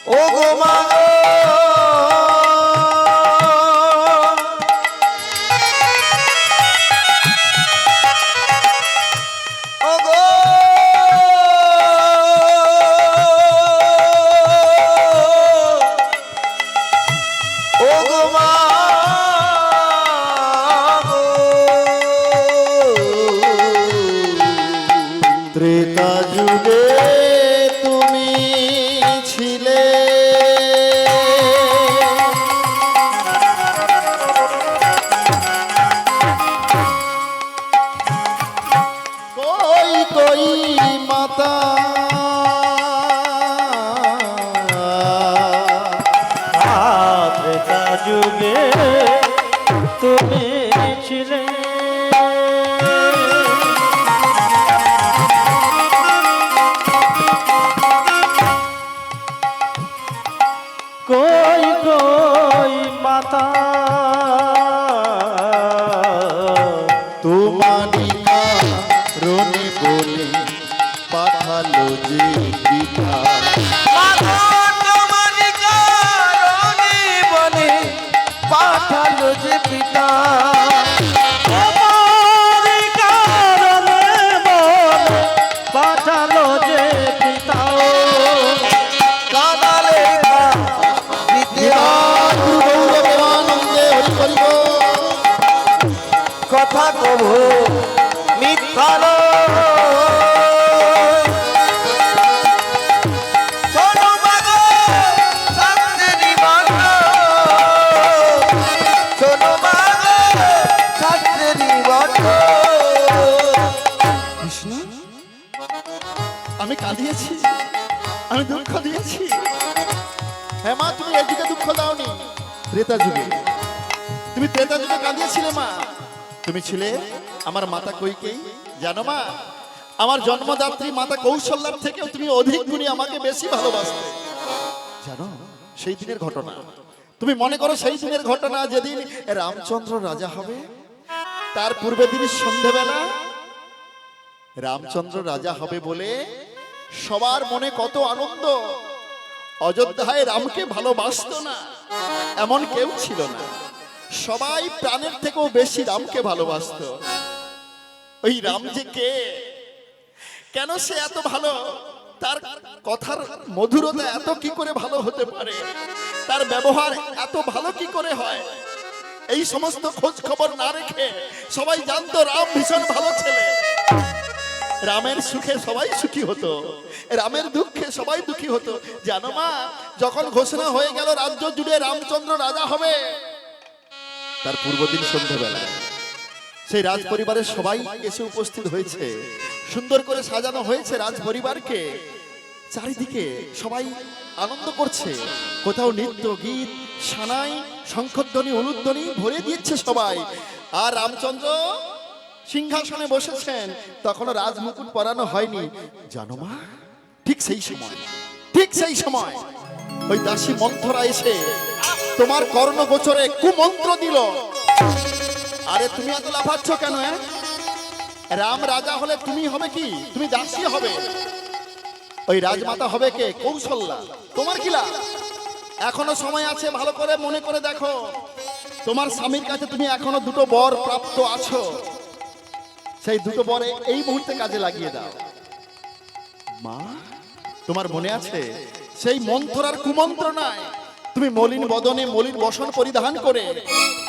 ও গো মা ও গো ও গো মা গো ত্রেতা যুগে তুমি ছিলে কই কই মাতা ত্রেতা যুগে তুমি ছিলে কই কই মাতা তোমারি রনে বলে পাঠালো যে পিতা পাঠালো যে পিতা তোমারি কারণে বলে পাঠালো যে পিতা কাদালে গৌরবানন্দে হরি হরি কথা কব মিথ্যা আমি কাঁদিয়েছি, আমি দুঃখ দিয়েছি। হ্যাঁ মা, তুমি এই যুগে দুঃখ দাওনি, ত্রেতা যুগে তুমি ত্রেতা যুগে কাঁদিয়েছিলে মা। তুমি ছিলে আমার মাতা কইকেই। জানো মা, আমার জন্মদাত্রী মাতা কৌশল্যার থেকেও তুমি অধিক গুণী আমাকে বেশি ভালোবাসতে। জানো সেই দিনের ঘটনা, তুমি মনে করো সেই দিনের ঘটনা যেদিন রামচন্দ্র রাজা হবে, তার পূর্বের দিন সন্ধ্যেবেলা রামচন্দ্র রাজা হবে বলে সবার মনে কত আনন্দ। অযোধ্যায় রামকে ভালোবাসতো না এমন কেউ ছিল না, সবাই প্রাণের থেকেও বেশি রামকে ভালোবাসতো। ওই রাম যে কে, কেন সে এত ভালো, তার কথার মধুরতা এত কি করে ভালো হতে পারে, তার ব্যবহার এত ভালো কি করে হয়, এই সমস্ত খোঁজ খবর না রেখে সবাই জানতো রাম ভীষণ ভালো ছেলে। রামের সুখে সবাই সুখী হতো, রামের দুঃখে সবাই দুঃখী হতো। জানো মা, যখন ঘোষণা হয়ে গেল রাজ্য জুড়ে রামচন্দ্র রাজা হবে, তার পূর্বদিন সন্ধ্যাবেলা সেই রাজ পরিবারের সবাই এসে উপস্থিত হয়েছে, সুন্দর করে সাজানো হয়েছে রাজ পরিবারকে। চারিদিকে সবাই আনন্দ করছে, কোথাও নৃত্য গীত সানাই শঙ্খধ্বনি উলুধ্বনি ভরে দিচ্ছে সবাই। আর রামচন্দ্র সিংহাসনে বসেছেন, তখনও রাজমুকুট পরানো হয়নি। জানো মা, ঠিক সেই সময় ওই দাসী মন্থরা এসে তোমার কর্ণগোচরে কুমন্ত্র দিল। আরে তুমি এত লাফাচ্ছ কেন? রাম রাজা হলে তুমি হবে কি? তুমি দাসী হবে। ওই রাজমাতা হবে কে? কৌশল্যা। তোমার কি লাভ? এখনো সময় আছে, ভালো করে মনে করে দেখো। তোমার স্বামীর কাছে তুমি এখনো দুটো বর প্রাপ্ত আছো, সেই দুটো বরে এই মুহূর্তে কাজে লাগিয়ে দাও। মা, তোমার মনে আছে সেই মন্থরার কুমন্ত্র নাই? তুমি মলিন বদনে মলিন বসন পরিধান করে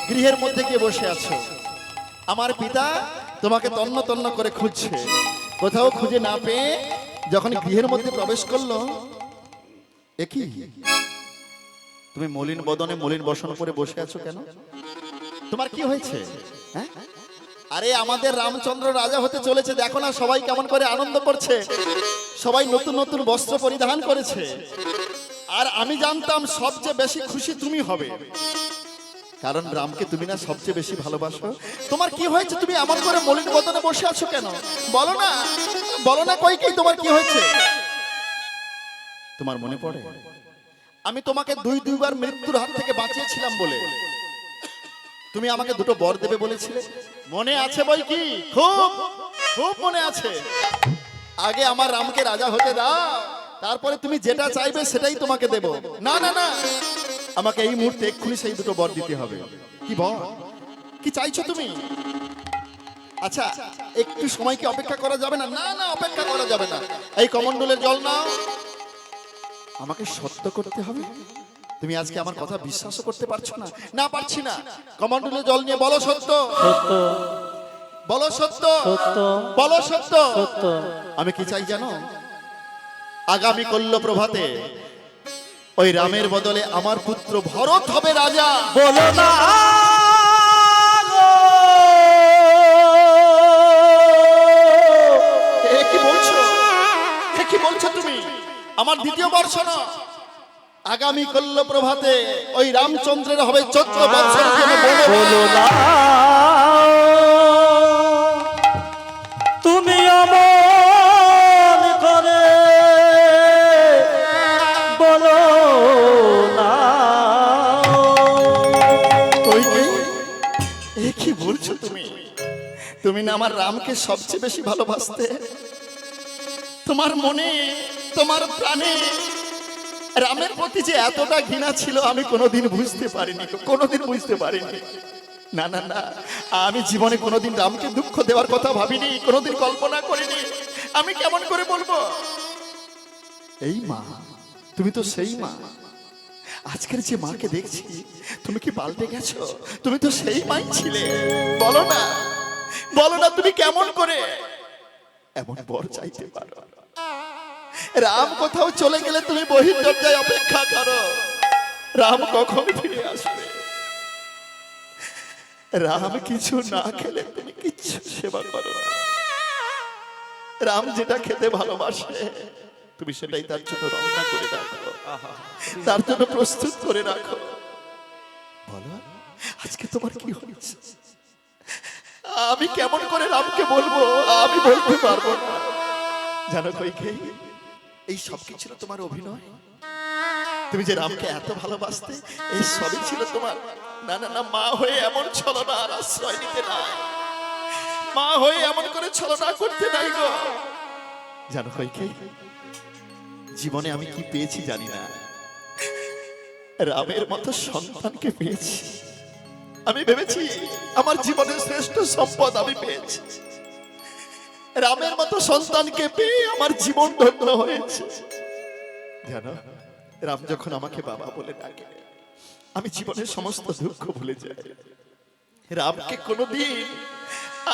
গৃহের মধ্যে গিয়ে বসে আছো। আমার পিতা তোমাকে তন্ন তন্ন করে খুঁজছে, কোথাও খুঁজে না পেয়ে যখন গৃহের মধ্যে প্রবেশ করলো, একই তুমি মলিন বদনে মলিন বসন করে বসে আছো কেন? তোমার কি হয়েছে? হ্যাঁ, আরে আমাদের রামচন্দ্র রাজা হতে চলেছে, দেখো না সবাই কেমন করে আনন্দ করছে, সবাই নতুন নতুন বস্ত্র পরিধান করেছে। আর আমি জানতাম সবচেয়ে বেশি খুশি তুমি হবে, কারণ রামকে তুমি না সবচেয়ে বেশি ভালোবাসো। তোমার কি হয়েছে? তুমি এমন করে মলিন বদনে বসে আছো কেন? বলো না, বলো না কইকেই, তোমার কি হয়েছে? তোমার মনে পড়ে আমি তোমাকে দুইবার মৃত্যুর হাত থেকে বাঁচিয়েছিলাম বলে তুমি আমাকে দুটো বর দেবে বলেছিলে, মনে আছে বই কি? খুব খুব মনে আছে। আগে আমার রামকে রাজা হতে দাও, তারপরে তুমি যেটা চাইবে সেটাই তোমাকে দেব। না না না, আমাকে এই মুহূর্তে এক্ষুনি সেই দুটো বর দিতে হবে। কি বর? কি চাইছো তুমি? আচ্ছা, একটু সময় কি অপেক্ষা করা যাবে না? না না, অপেক্ষা করা যাবে না। এই কমণ্ডলের জল নাও। আমাকে সত্য করতে হবে। তুমি আজকে আমার কথা বিশ্বাসও করতে পারছো না? না, পারছি না। কমণ্ডলের জল নিয়ে বলো সত্য, সত্য বলো সত্য, সত্য বলো সত্য। সত্য। আমি কি চাই জানো? আগামী কল্য প্রভাতে ওই রামের বদলে আমার পুত্র ভরত হবে রাজা। বলো না গো। এ কি বলছো? এ কি বলছো তুমি? আমার দ্বিতীয় বর্ষ না, আগামী কল্য প্রভাতে ওই রামচন্দ্রের হবে 14 বছরের জন্য বনবাস। বলো না তুমি অমন করে, বলো না। ওই যে, এ কি বলছো তুমি? তুমি না আমার রামকে সবচেয়ে বেশি ভালোবাসতে। তোমার মনে, তোমার প্রাণে রামের প্রতি যে এতটা ঘৃণা ছিল আমি কোনোদিন বুঝতে পারিনি, কোনোদিন বুঝতে পারিনি। না না না, আমি জীবনে কোনোদিন রামকে দুঃখ দেওয়ার কথা ভাবিনি, কোনোদিন কল্পনা করিনি। আমি কেমন করে বলবো? এই মা, তুমি তো সেই মা। আজকের যে মাকে দেখছি, তুমি কি পাল্টে গেছো? তুমি তো সেই মাই ছিলে। বলো না, বলো না, তুমি কেমন করে এমন বর চাইতে পারো? রাম কোথাও চলে গেলে তুমি বহির দরজায় অপেক্ষা করো। রাম কখন ফিরে আসবে? রাম কিছু না খেলে তুমি কিচ্ছু সেবা করো না। রাম যেটা খেতে ভালোবাসে তুমি সেটাই তার জন্য রান্না করে রাখো, তার জন্য প্রস্তুত করে রাখো। বলো, আজকে তোমার কি হয়েছে? আমি কেমন করে রামকে বলবো? আমি বলতে পারবো না। জানো কইকেয়ী, এই সব কি ছিল তোমার অভিনয়? তুমি যে রামকে এত ভালোবাসতে, এই সবই ছিল তোমার। না না না, মা হয়ে এমন ছলনা আর আশ্রয় নিতে নাই। মা হয়ে এমন করে ছলনা করতে নাই গো। জানো কইকেয়ী, জীবনে আমি কি পেয়েছি জানি না, রামের মতো সন্তানকে পেয়েছি। আমি ভেবেছি আমার জীবনের শ্রেষ্ঠ সম্পদ আমি পেয়েছি। রামের মতো সন্তানকে পেয়ে আমার জীবন ধন্য হয়েছে। জানো, রাম যখন আমাকে বাবা বলে ডাকে, আমি জীবনের সমস্ত দুঃখ ভুলে যাই। রামকে কোনোদিন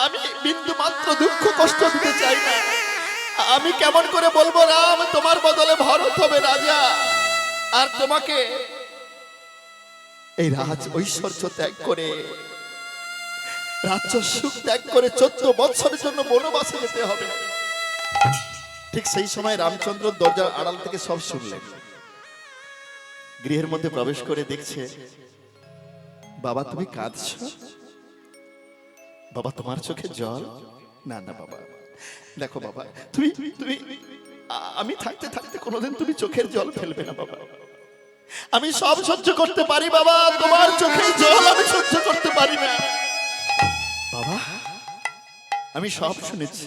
আমি বিন্দু মাত্র দুঃখ কষ্ট দিতে চাই না। আমি কেমন করে বলবো রাম তোমার বদলে ভরত হবে রাজা, আর তোমাকে এই রাজ ঐশ্বর্য ত্যাগ করে, রাজ্য সুখ ত্যাগ করে 14 বৎসরের জন্য বনবাসে যেতে হবে। ঠিক সেই সময় রামচন্দ্র দরজার আড়াল থেকে সব শুনলেন। গৃহের মধ্যে প্রবেশ করে দেখছে, বাবা তুমি কাঁদছো? বাবা তোমার চোখে জল? না না বাবা, দেখো বাবা, তুমি তুমি আমি থাকতে থাকতে কোনোদিন তুমি চোখের জল ফেলবে না বাবা। আমি সব সহ্য করতে পারি বাবা, তোমার চোখের জল আমি সহ্য করতে পারি না বাবা। আমি সব শুনেছি।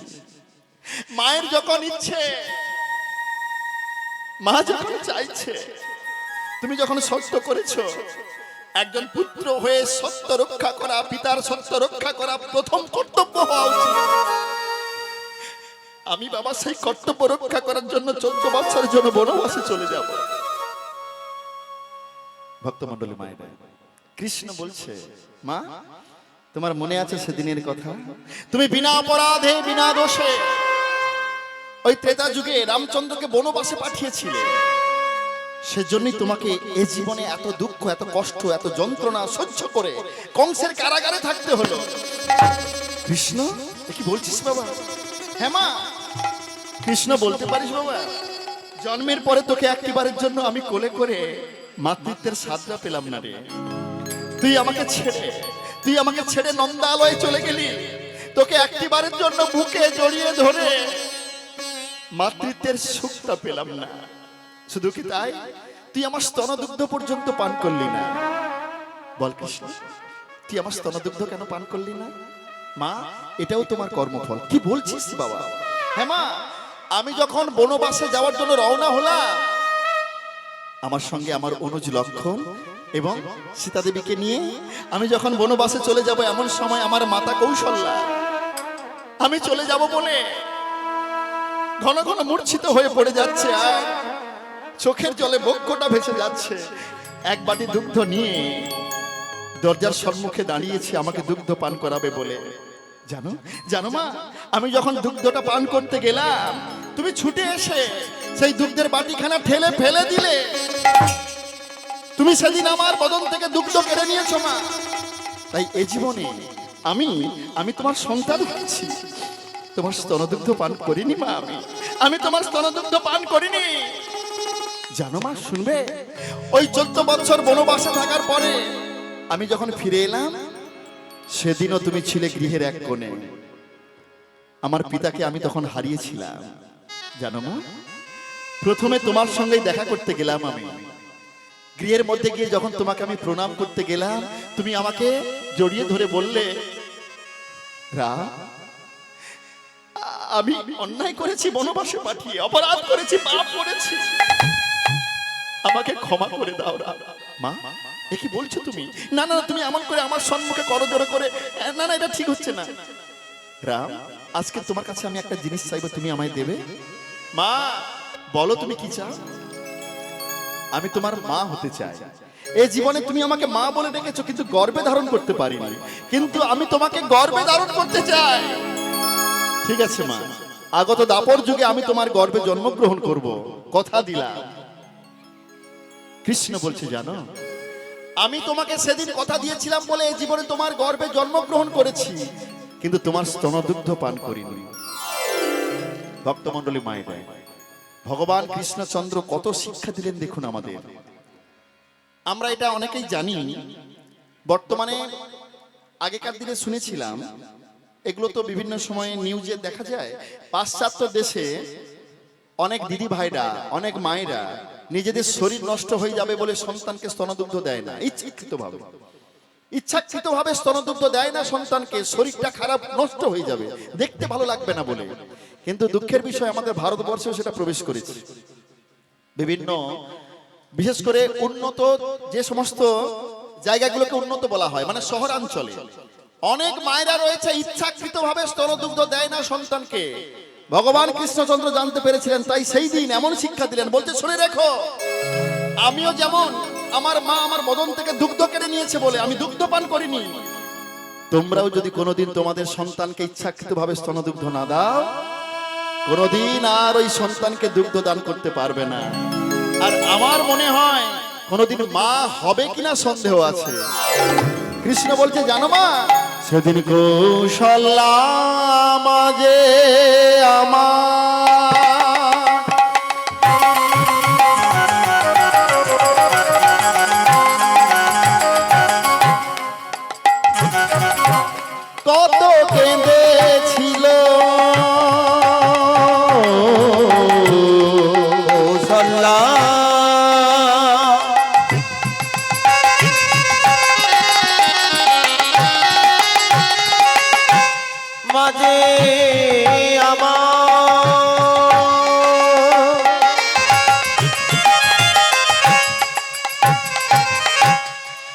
মায়ের যখন ইচ্ছে, মা যখন চাইছে, তুমি যখন সত্য করেছো, একজন পুত্র হয়ে সত্য রক্ষা করা, পিতার সত্য রক্ষা করা প্রথম কর্তব্য হওয়া উচিত। আমি বাবা সেই কর্তব্য রক্ষা করার জন্য 14 বছরের জন্য বনবাসে চলে যাব। ভক্তমণ্ডলী মায়ের, কৃষ্ণ বলছে, মা তোমার মনে আছে সেদিনের কথা? তুমি বিনা অপরাধে বিনা দোষে ওই ত্রেতা যুগে রামচন্দ্রকে বনবাসে পাঠিয়েছিলে। সেজন্যই তোমাকে এ জীবনে এত দুঃখ, এত কষ্ট, এত যন্ত্রণা সহ্য করে কংসের কারাগারে থাকতে হলো। কৃষ্ণ, কি বলছিস বাবা? হ্যাঁ মা, কৃষ্ণ বলতে পারিস বাবা? জন্মের পরে তোকে একটিবারের জন্য আমি কোলে করে মাতৃত্বের স্বাদটা পেলাম না রে। তুই আমাকে ছেড়ে নন্দালয়ে চলে গেলি। তোকে একটিবারের জন্য বুকে জড়িয়ে ধরে মাতৃত্বের সুখটা পেলাম না। শুধু কি তাই, তুই আমার স্তনদুগ্ধ পর্যন্ত পান করলি না। বল কৃষ্ণ, তুই আমার স্তনদুগ্ধ কেন পান করলি না? মা, এটাও তোমার কর্মফল। কি বলছিস বাবা? হ্যাঁ মা, আমি যখন বনবাসে যাওয়ার জন্য রওনা হলাম, আমার সঙ্গে আমার অনুজ লক্ষণ এবং সীতা দেবীকে নিয়ে আমি যখন বনবাসে চলে যাব, এমন সময় আমার মাতা কৌশল্যা আমি চলে যাব বলে ঘন ঘন মূর্ছিত হয়ে পড়ে যাচ্ছে, আর চোখের জলে বক্ষটা ভেসে যাচ্ছে। এক বাটি দুগ্ধ নিয়ে দরজার সম্মুখে দাঁড়িয়েছি আমাকে দুগ্ধ পান করাবে বলে। জানো জানো মা, আমি যখন দুগ্ধটা পান করতে গেলাম, তুমি ছুটে এসে সেই দুগ্ধের বাটিখানা ঠেলে ফেলে দিলে। তুমি সেদিন আমার বদন থেকে দুগ্ধ কেড়ে নিয়েছো মা। তাই এই জীবনে আমি তোমার সন্তান হয়েছি, তোমার স্তনদুগ্ধ পান করিনি মা। আমি তোমার স্তনদুগ্ধ পান করিনি। জানো মা, শুনবে, ওই 14 বছর বনবাসে থাকার পরে আমি যখন ফিরে এলাম, সেদিনও তুমি ছিলে গৃহের এক কোণে। আমার পিতাকে আমি তখন হারিয়েছিলাম। জানো মা, প্রথমে তোমার সঙ্গেই দেখা করতে গেলাম। আমি গৃহের মধ্যে গিয়ে যখন তোমাকে আমি প্রণাম করতে গেলাম, তুমি আমাকে জড়িয়ে ধরে বললে, রাম, আমি অন্যায় করেছি, বনবাসে পাঠিয়ে অপরাধ করেছি, পাপ করেছি, আমাকে ক্ষমা করে দাও রাম। মা, এ কি বলছো তুমি? না না, তুমি এমন করে আমার সম্মুখে করজোড়ে করে, না না, এটা ঠিক হচ্ছে না। রাম, আজকে তোমার কাছে আমি একটা জিনিস চাইবো, তুমি আমায় দেবে? মা, বলো তুমি কি চাও? আমি তোমার মা হতে চাই। এই জীবনে তুমি আমাকে মা বলে ডেকেছো, কিন্তু গর্ভে ধারণ করতে পারিনি, কিন্তু আমি তোমাকে গর্ভে ধারণ করতে চাই। ঠিক আছে মা, আগত দাপর যুগে আমি তোমার গর্ভে জন্মগ্রহণ করব, কথা দিলাম। কৃষ্ণ বলছে, জানো, আমি তোমাকে সেদিন কথা দিয়েছিলাম বলে এই জীবনে তোমার গর্ভে জন্মগ্রহণ করেছি, কিন্তু তোমার স্তনদুগ্ধ পান করিনি। ভক্তমণ্ডলী মায়েরা, ভগবান কৃষ্ণচন্দ্র কত শিক্ষা দিলেন দেখুন আমাদের। আমরা এটা অনেকেই জানি, বর্তমানে আগেকার দিনে শুনেছিলাম, এগুলো তো বিভিন্ন সময়ে নিউজে দেখা যায়, পাশ্চাত্য দেশে অনেক দিদি ভাইরা, অনেক মায়েরা নিজেদের শরীর নষ্ট হয়ে যাবে বলে সন্তানকে স্তনদুগ্ধ দেয় না। ইচ্ছাকৃতভাবে স্তনদুগ্ধ দেয় না সন্তানকে, শরীরটা খারাপ, নষ্ট হয়ে যাবে, দেখতে ভালো লাগবে না বলে। কিন্তু দুঃখের বিষয়, আমাদের ভারতবর্ষেও সেটা প্রবেশ করেছে। বিভিন্ন, বিশেষ করে উন্নত যে সমস্ত জায়গাগুলোকে উন্নত বলা হয়, মানে শহরাঞ্চলে অনেক মায়েরা রয়েছে ইচ্ছাকৃতভাবে স্তনদুগ্ধ দেয় না সন্তানকে। ভগবান কৃষ্ণচন্দ্র জানতে পেরেছিলেন, তাই সেই দিন এমন শিক্ষা দিলেন, বলতে শুনে রেখো, আমিও যেমন আমার মা আমার বদন থেকে দুগ্ধ কেড়ে নিয়েছে বলে আমি দুগ্ধ পান করিনি, তোমরাও যদি কোনোদিন তোমাদের সন্তানকে ইচ্ছাকৃতভাবে স্তনদুগ্ধ না দাও, কোনোদিন আর ওই সন্তানকে দুগ্ধ দান করতে পারবে না। আর আমার মনে হয় কোনোদিন মা হবে কিনা সন্দেহ আছে। কৃষ্ণ বলছে, জানো মা, সেদিন কৌশল্যা মাঝে আমার কত কেঁদেছিল, কৌশল্যা মাঝে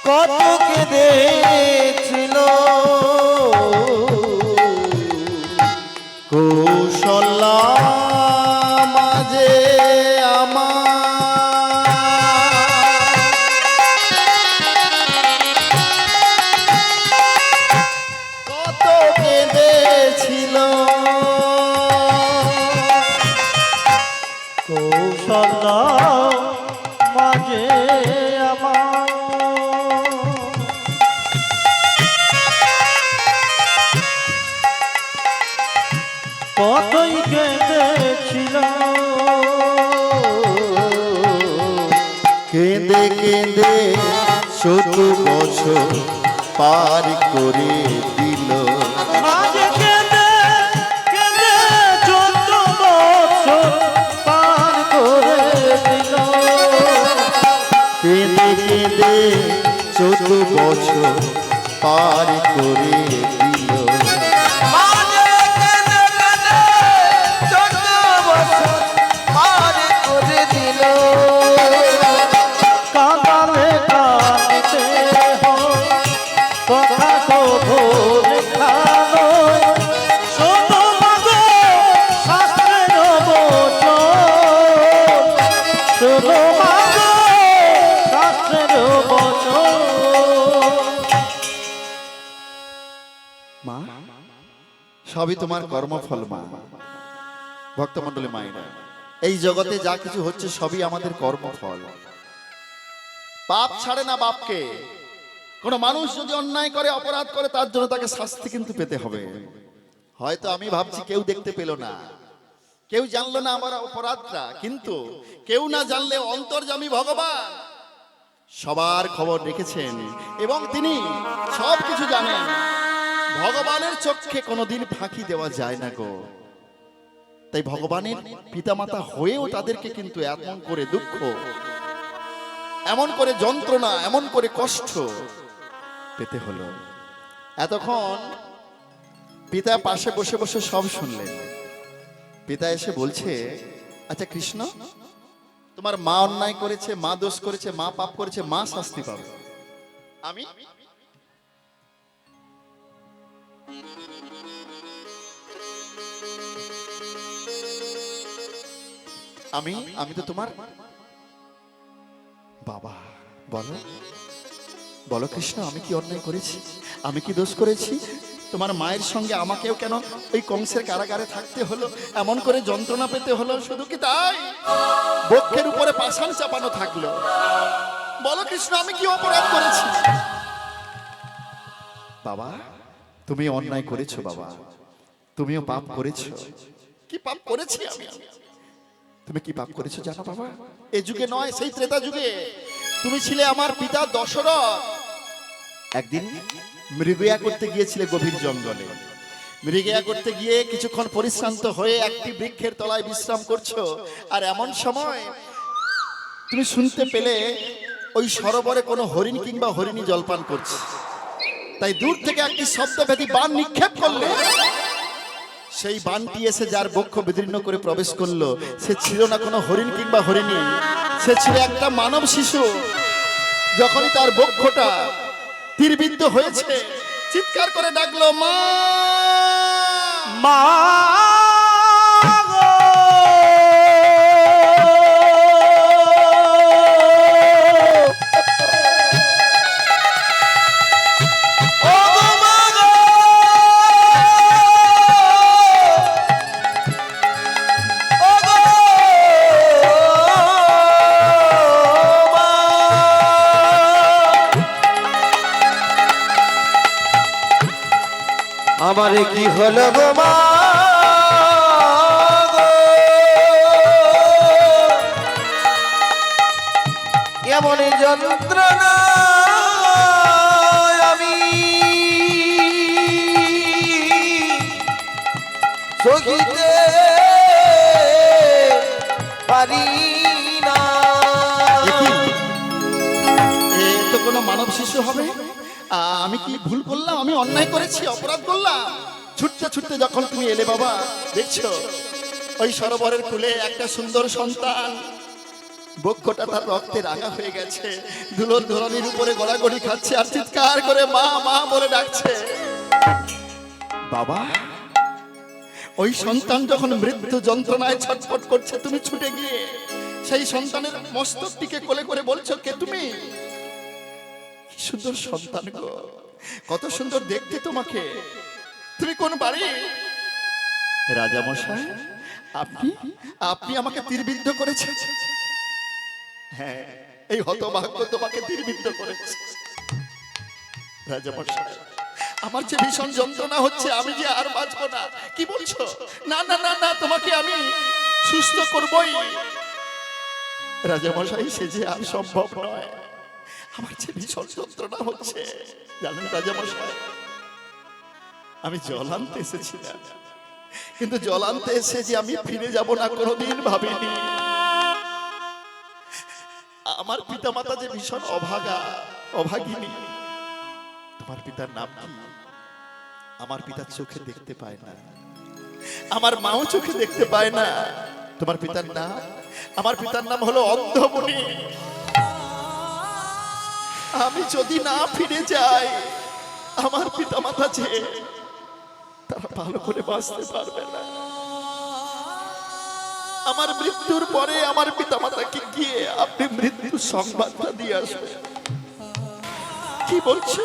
কত কেঁদেছিল, কৌশল্যা মাঝে কত কেঁদেছিল, কৌশল্যা মাঝে কতই কেঁদেছিল, কেঁদে কেঁদে 14 বছর পার করে দিল। আজ কেঁদে কেঁদে 14 বছর পার করে দিল, কেঁদে কেঁদে 14 বছর পার করে দিল। আজ কেঁদে কেঁদে 14 সবই তোমার কর্মফল মা। ভক্তমণ্ডলী মায়েরা, এই জগতে যা কিছু হচ্ছে সবই আমাদের কর্মফল। পাপ ছাড়ে না বাপকে। কোন মানুষ যদি অন্যায় করে, অপরাধ করে, তার জন্য তাকে শাস্তি কিন্তু পেতে হবে। হয়তো আমি ভাবছি কেউ দেখতে পেল না, কেউ জানলো না আমার অপরাধটা, কিন্তু কেউ না জানলে অন্তর্যামী ভগবান সবার খবর রেখেছেন এবং তিনি সব কিছু জানেন। ভগবানের চোখে কোনোদিন ফাঁকি দেওয়া যায় না গো। তাই ভগবানের পিতামাতা হয়েও তাদেরকে কিন্তু এমন করে দুঃখ, এমন করে যন্ত্রণা, এমন করে কষ্ট পেতে হলো। এতক্ষণ পিতা পাশে বসে বসে সব শুনলেন। পিতা এসে বলছে, আচ্ছা কৃষ্ণ, তোমার মা অন্যায় করেছে, মা দোষ করেছে, মা পাপ করেছে, মা শাস্তি পাবে, আমি আমি আমি তো তোমার বাবা। বলো বলো কৃষ্ণ, আমি কি অন্যায় করেছি? আমি কি দোষ করেছি? তোমার মায়ের সঙ্গে আমাকেও কেন ওই কংসের কারাগারে থাকতে হলো, এমন করে যন্ত্রণা পেতে হলো? শুধু কি তাই, বক্ষের উপরে পাষাণ চাপানো থাকলো? বলো কৃষ্ণ, আমি কি অপরাধ করেছি? বাবা, তুমি অন্যায় করেছো বাবা, তুমিও পাপ করেছো। কি পাপ করেছি আমি? তুমি কি পাপ করেছো জানো বাবা? এই যুগে নয়, সেই ত্রেতা যুগে তুমি ছিলে আমার পিতা দশরথ। একদিন মৃগয়া করতে গিয়েছিলে গভীর জঙ্গলে। মৃগয়া করতে গিয়ে কিছুক্ষণ পরিশ্রান্ত হয়ে একটি বৃক্ষের তলায় বিশ্রাম করছো, আর এমন সময় তুমি শুনতে পেলে ওই সরোবরে কোনো হরিণ কিংবা হরিণী জলপান করছে। তাই দূর থেকে একটি শব্দভেদী বাণ নিক্ষেপ করলে। সেই বাণটি এসে যার বক্ষ বিদীর্ণ করে প্রবেশ করলো, সে ছিল না কোনো হরিণ কিংবা হরিণী, সে ছিল একটা মানব শিশু। যখনই তার বক্ষটা তীরবিদ্ধ হয়েছে, চিৎকার করে ডাকলো, মা মা গো। ও গো মা গো। ও গো মা। আমারে কি হলো গো মা গো, এমন যন্ত্রণা আমি সহিতে পারি না। এ তো কোনো মানব শিশু হবে? আমি কি ভুল করলাম? আমি অন্যায় করেছি, অপরাধ করলাম? ছুটতে ছুটতে যখন তুমি এলে বাবা, দেখছো ওই সরোবরের কূলে একটা সুন্দর সন্তান, বক্ষটা তার রক্তে রাঙা হয়ে গেছে, ধুলোর ধরনির উপরে গড়াগড়ি খাচ্ছে আর চিৎকার করে মা মা বলে ডাকছে। বাবা, ওই সন্তান যখন মৃত্যু যন্ত্রণায় ছটফট করছে, তুমি ছুটে গিয়ে সেই সন্তানের মস্তকটিকে কোলে করে বলছো, কে তুমি? সুন্দর সন্তান গো, কত সুন্দর দেখতে তোমাকে, তুমি কোন বাড়ি? রাজা মশাই, আপনি আপনি আমাকে তীরবিদ্ধ করেছেন। হ্যাঁ, এই হতভাগ্য তোমাকে তীরবিদ্ধ করেছে। রাজা মশাই, আমার যে ভীষণ যন্ত্রণা হচ্ছে, আমি যে আর বাঁচবো না। কি বলছো? না না না না, তোমাকে আমি সুস্থ করবই। রাজা মশাই, সে যে আর সম্ভব নয়, আমার যে ভীষণ যন্ত্রণা হচ্ছে। জানেন রাজা মশাই, আমি জল আনতে এসেছিলাম, কিন্তু জল আনতে এসে যে আমি ফিরে যাব না কোনোদিন ভাবিনি। আমার পিতামাতা যে ভীষণ অভাগা, অভাগিনী। তোমার পিতার নাম কি? আমার পিতার চোখে দেখতে পায় না, আমার মাও চোখে দেখতে পায় না। তোমার পিতার নাম? আমার পিতার নাম হলো অন্ধমুনি। আমি যদি না ফিরে যাই, আমার পিতামাতা যে তারা ভালো করে বাঁচতে পারবে না। আমার মৃত্যুর পরে আমার পিতামাতাকে গিয়ে আপনি মৃত্যু সংবাদটা দিয়ে আসবেন। কি বলছো?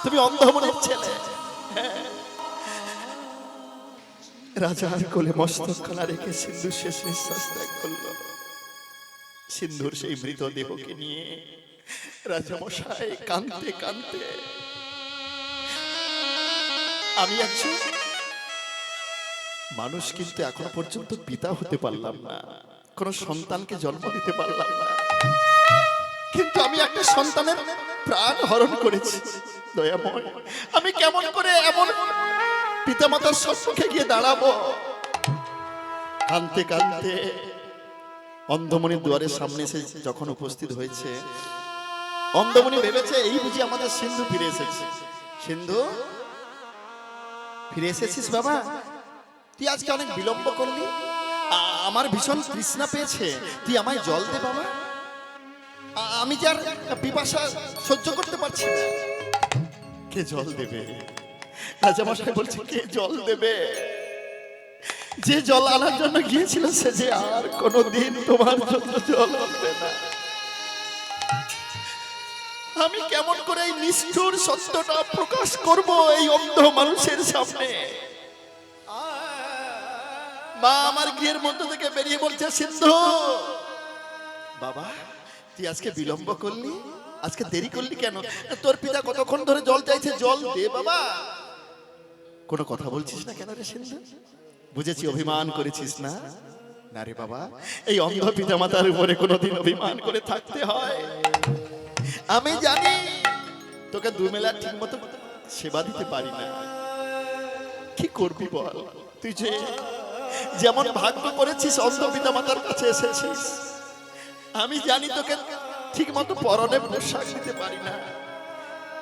তুমি অন্ধমুনির ছেলে? রাজার কোলে মস্তক খানা রেখে সিন্ধু শেষ নিঃশ্বাস ত্যাগ করল। সিন্ধুর সেই মৃতদেহকে নিয়ে রাজামশাই কাঁদতে কাঁদতে, আমি একজন মানুষ কিন্তু এখনো পর্যন্ত পিতা হতে পারলাম না, কোন সন্তানকে জন্ম দিতে পারলাম না, কিন্তু আমি একটা সন্তানের প্রাণ হরণ করেছি। দয়াময়, আমি কেমন করে এমন পিতামাতার সম্মুখে গিয়ে দাঁড়াবো? কাঁদতে কাঁদতে অন্ধমণির দুয়ারের সামনে এসে যখন উপস্থিত হয়েছে, অন্ধমণি ভেবেছে এই বুঝি আমাদের সিন্ধু ফিরে এসেছে। সিন্ধু, ফিরে এসেছিস বাবা? তুই আজকে অনেক বিলম্ব করলি, আমার ভীষণ তৃষ্ণা পেয়েছে, তুই আমায় জল দে বাবা, আমি যে আর পিপাসা সহ্য করতে পারছি না। কে জল দেবে? রাজামশাই বলছে, কে জল দেবে? যে জল আনার জন্য গিয়েছিল সে যে আর কোনোদিন তোমার জন্য জল আনবে না। আমি কেমন করে এই নিষ্ঠুর সত্যটা প্রকাশ করব এই অন্ধ মানুষের সামনে? মা আমার গৃহের মধ্য থেকে বেরিয়ে বলছে, সিন্ধু বাবা, তুই আজকে বিলম্ব করলি, আজকে দেরি করলি কেন? তোর পিতা কতক্ষণ ধরে জল চাইছে, জল দে বাবা। কোনো কথা বলছিস না কেন রে সিন্ধু? বুঝেছি অভিমান করেছিস না। না রে বাবা, এই অন্ধ পিতা মাতার উপরে কোনোদিন অভিমান করে থাকতে হয়? আমি জানি তোকে দুবেলা ঠিক মতো সেবা দিতে পারি না, কি করবি বল? তুই যে যেমন ভাগ্য করেছিস অন্ধ পিতা মাতার কাছে এসেছিস, আমি জানি তোকে ঠিক মতো পরনে পোশাক দিতে পারি না,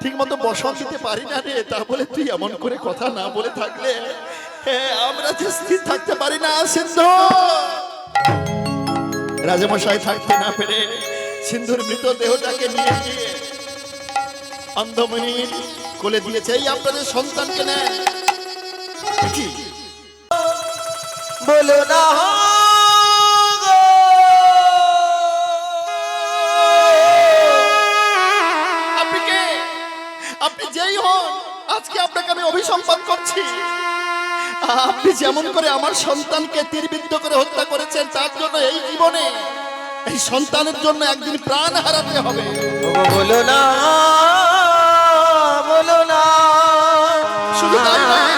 ঠিক মতো বসন দিতে পারি না রে। তা বলে তুই এমন করে কথা না বলে থাকলে আমরা যে স্থির থাকতে পারি না। সিন্ধু, রাজামশাই থাকতে না পেরে সিন্ধুর মৃতদেহটাকে নিয়ে গিয়ে অন্ধমণির কোলে দিয়েছে। এই আপনাদের সন্তানকে নেন। কি বলো না গো, আপনি কে? আপনি যেই হন, আজকে আপনাকে আমি অভিসম্পাদ করছি। আপনি যেমন করে আমার সন্তানকে তীরবিদ্ধ করে হত্যা করেছেন, তার জন্য এই জীবনে এই সন্তানের জন্য একদিন প্রাণ হারাতে হবে। বলো না, বলো না। শুধু তাই নয়,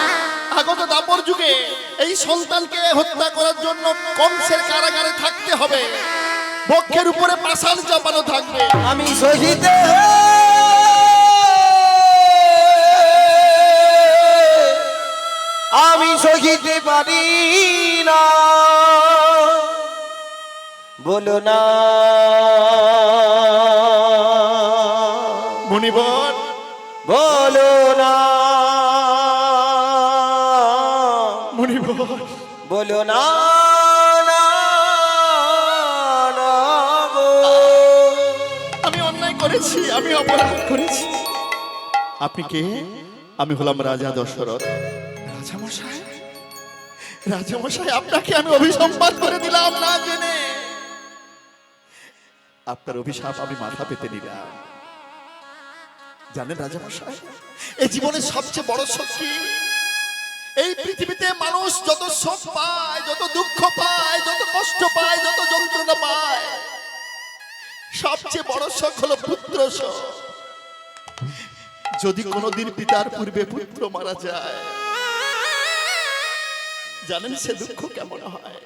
আগত দাপর যুগে এই সন্তানকে হত্যা করার জন্য কংসের কারাগারে থাকতে হবে, বক্ষের উপরে পাষাণ চাপানো থাকবে। আমি সহিতে আমি সহিতে পারি না, বলো না মুনিবর, বলো না, মুনিবর, বলো না, না, না গো। আমি অন্যায় করেছি, আমি অপরাধ করেছি। আপনি কে? আমি হলাম রাজা দশরথ। রাজামশাই, রাজামশাই, আপনাকে আমি অভিসম্পাদ করে দিলাম না জেনে। আপনার অভিশাপ আমি মাথা পেতে নিলাম। জানেন রাজামশাই, এই জীবনের সবচেয়ে বড় শক্তি, এই পৃথিবীতে মানুষ যত শোক পায়, যত দুঃখ পায়, যত কষ্ট পায়, যত যন্ত্রণা পায়, সবচেয়ে বড় শোক হলো পুত্র শোক। যদি কোনোদিন পিতার পূর্বে পুত্র মারা যায়, জানেন সে দুঃখ কেমন হয়?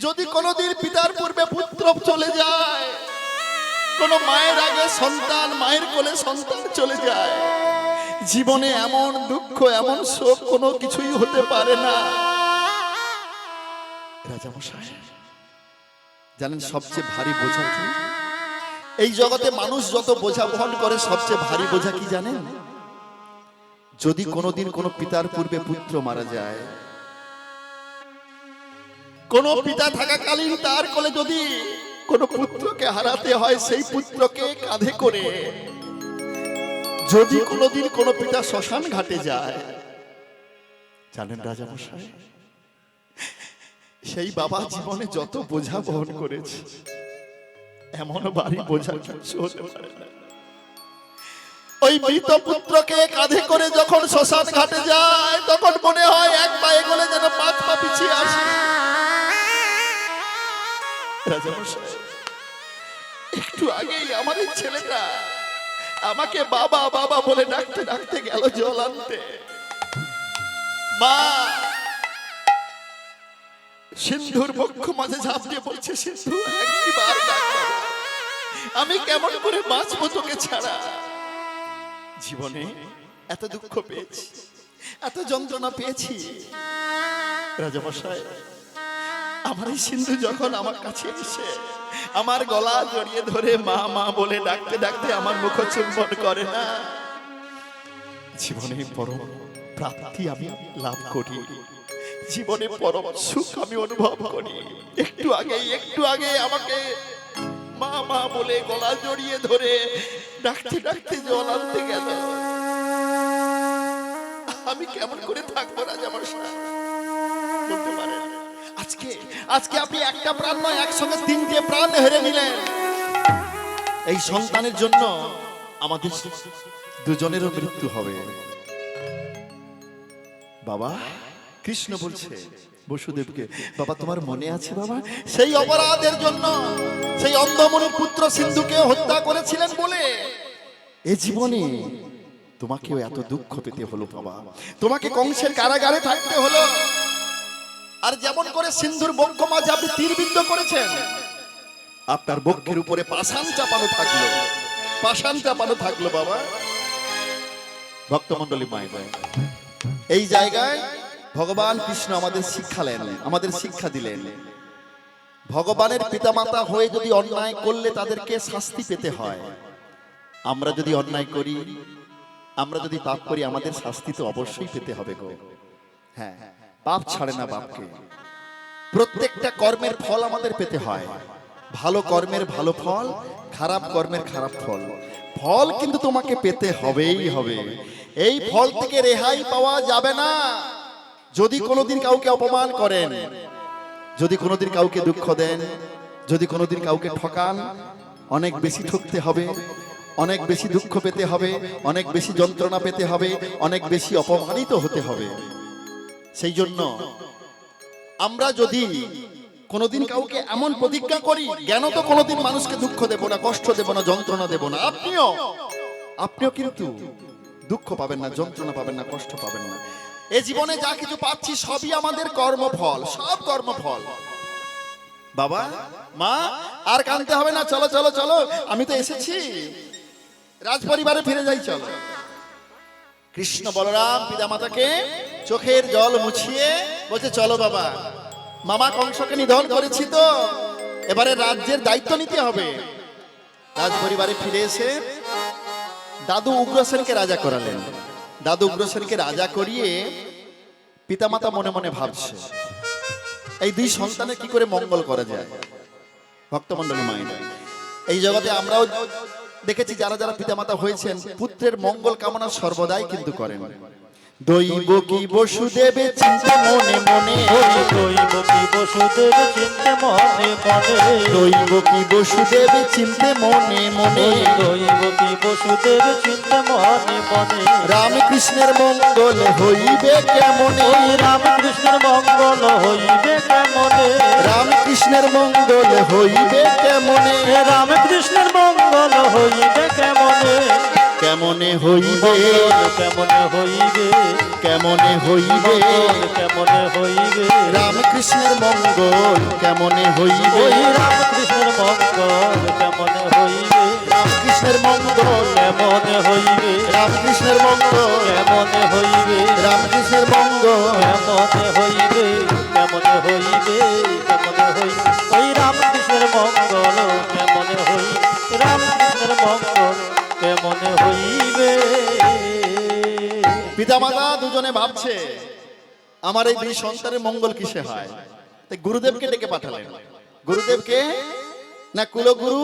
যদি কোনোদিন পিতার পূর্বে পুত্র চলে যায়, কোন মায়ের আগে সন্তান, মায়ের কোলে সন্তান চলে যায়, জীবনে এমন দুঃখ, এমন শোক কোনো কিছুই হতে পারে না। রাজামশাই, জানেন সবচেয়ে ভারী বোঝা কি? এই জগতে মানুষ যত বোঝা বহন করে, সবচেয়ে ভারী বোঝা কি জানেন? যদি কোনোদিন কোনো পিতার পূর্বে পুত্র মারা যায়, কোন পিতা থাকাকালীন তার কোলে যদি কোন পুত্রকে হারাতে হয়, সেই পুত্রকে কাঁধে করে যদি কোনোদিন কোনো পিতা শ্মশান ঘাটে যায়, জানেন রাজামশাই, সেই বাবা জীবনে যত বোঝা বহন করেছে, এমন ভারী বোঝা কিছু হতে পারে না। ওই মৃত পুত্রকে কাঁধে করে যখন শ্মশান ঘাটে যায় তখন মনে হয় এক পা এগোলে যেন 5 পা পিছিয়ে আসে। রাজামশাই, একটু আগেই আমার এই ছেলেটা আমাকে বাবা বাবা বলে ডাকতে ডাকতে গেল জল আনতে। মা সিন্ধুর বক্ষ মাঝে ঝাঁপিয়ে পড়ছে। সিন্ধু, একবার ডাক বাবা। আমি কেমন করে বাঁচবো তোকে ছাড়া? জীবনে এত দুঃখ পেয়েছি, এত যন্ত্রণা পেয়েছি। রাজামশাই, আমার এই সিন্ধু যখন আমার কাছে এসে আমার গলা জড়িয়ে ধরে মা মা বলে ডাকতে ডাকতে আমার মুখ চুম্বন করে না, জীবনে পরম প্রাপ্তি আমি লাভ করি, জীবনে পরম সুখ আমি অনুভব করি। একটু আগে আমাকে মা মা বলে গলা জড়িয়ে ধরে ডাকতে ডাকতে জল আনতে গেল। আমি কেমন করে থাকবো রাজামশাই, বলতে পারেন? আজকে আপনি একটা প্রাণ নয়, একসঙ্গে 3টে প্রাণ হেরে নিলেন। এই সন্তানের জন্য আমাদের দুজনেরও মৃত্যু হবে। বাবা, কৃষ্ণ বলছে বসুদেবকে, বাবা তোমার মনে আছে বাবা, সেই অপরাধের জন্য সেই অন্ধমনির পুত্র সিন্ধুকে হত্যা করেছিলেন বলে এ জীবনে তোমাকেও এত দুঃখ পেতে হলো বাবা, তোমাকে কংসের কারাগারে থাকতে হলো। আর যেমন করে সিন্ধুর বক্ষ মাঝে আপনি তীরবিদ্ধ করেছেন, আপনার বক্ষের উপরে পাষাণ চাপানো থাকলো বাবা। ভক্তমণ্ডলী মায়ের, এই জায়গায় ভগবান কৃষ্ণ আমাদের শিক্ষা দিলেন। ভগবানের পিতামাতা হয়ে যদি অন্যায় করলে তাদেরকে শাস্তি পেতে হয়। আমরা যদি অন্যায় করি, আমরা যদি পাপ করি, আমাদের শাস্তি তো অবশ্যই পেতে হবে গো। হ্যাঁ, পাপ ছাড়ে না বাপকে। প্রত্যেকটা কর্মের ফল আমাদের পেতে হয়। ভালো কর্মের ভালো ফল, খারাপ কর্মের খারাপ ফল। ফল কিন্তু তোমাকে পেতে হবেই হবে। এই ফল থেকে রেহাই পাওয়া যাবে না। যদি কোনোদিন কাউকে অপমান করেন, যদি কোনোদিন কাউকে দুঃখ দেন, যদি কোনোদিন কাউকে ঠকান, অনেক বেশি ঠকতে হবে, অনেক বেশি দুঃখ পেতে হবে, অনেক বেশি যন্ত্রণা পেতে হবে, অনেক বেশি অপমানিত হতে হবে। সেই জন্য আমরা যদি কোনোদিন কাউকে এমন প্রতিজ্ঞা করি, জ্ঞান তো কোনোদিন মানুষকে দুঃখ দেব না, কষ্ট দেব না, যন্ত্রণা দেব না, আপনিও কিন্তু দুঃখ পাবেন না, যন্ত্রণা পাবেন না, কষ্ট পাবেন না। এই জীবনে যা কিছু পাচ্ছি সবই আমাদের কর্মফল, সব কর্মফল। বাবা মা, আর কাঁদতে হবে না, চলো চলো চলো, আমি তো এসেছি, রাজপরিবারে ফিরে যাই, চলো। কৃষ্ণ বলরাম পিতামাতাকে চোখের জল মুছিয়ে বলছে, চলো বাবা, মামা কংসকে নিধন করেছি তো এবারে রাজ্যের দায়িত্ব নিতে হবে। রাজপরিবারে ফিরে এসে দাদু উগ্রসেনকে রাজা করালেন। দাদু উগ্রসেনকে রাজা করিয়ে পিতামাতা মনে মনে ভাবছে, এই 2 সন্তানের কি করে মঙ্গল করা যায়। ভক্তমণ্ডলী মায়েরা, এই জগতে আমরাও দেখেছি যারা যারা পিতামাতা হয়েছেন, পুত্রের মঙ্গল কামনা সর্বদাই কিন্তু করেন। দৈব কি বসুদেবে চিন্তা মনে মনে, দৈব কি বসুদেব চিন্তে মনে মনে, দৈব কি বসুদেবে চিন্তে মনে মনে, দৈব কি বসুদেব চিন্তে মনে মনে। রামকৃষ্ণের মঙ্গল হইবে কেমনে, ওই রামকৃষ্ণের মঙ্গল হইবে কেমনে, রামকৃষ্ণের মঙ্গল হইবে কেমনে, রামকৃষ্ণের মঙ্গল হইবে কেমনে, কেমনে হইবে, কেমনে হইবে, কেমনে হইবে, কেমনে হইবে, রামকৃষ্ণের মঙ্গল কেমনে হইবে, ওই রামকৃষ্ণের মঙ্গল কেমনে হইবে, রামকৃষ্ণের মঙ্গল কেমনে হইবে, রামকৃষ্ণের মঙ্গল, কেমনে হইবে, রামকৃষ্ণের মঙ্গল, কেমনে হইবে, কেমনে হইবে, কেমনে হইবে, ওই রামকৃষ্ণের মঙ্গল কেমনে হইবে, রামকৃষ্ণের মঙ্গল কেমনে হইবে। পিতামাতা দুজনে ভাবছে, আমার এই 2 সন্তানের মঙ্গল কিসে হয়। তাই গুরুদেবকে ডেকে পাঠালেন। গুরুদেবকে না, কুলগুরু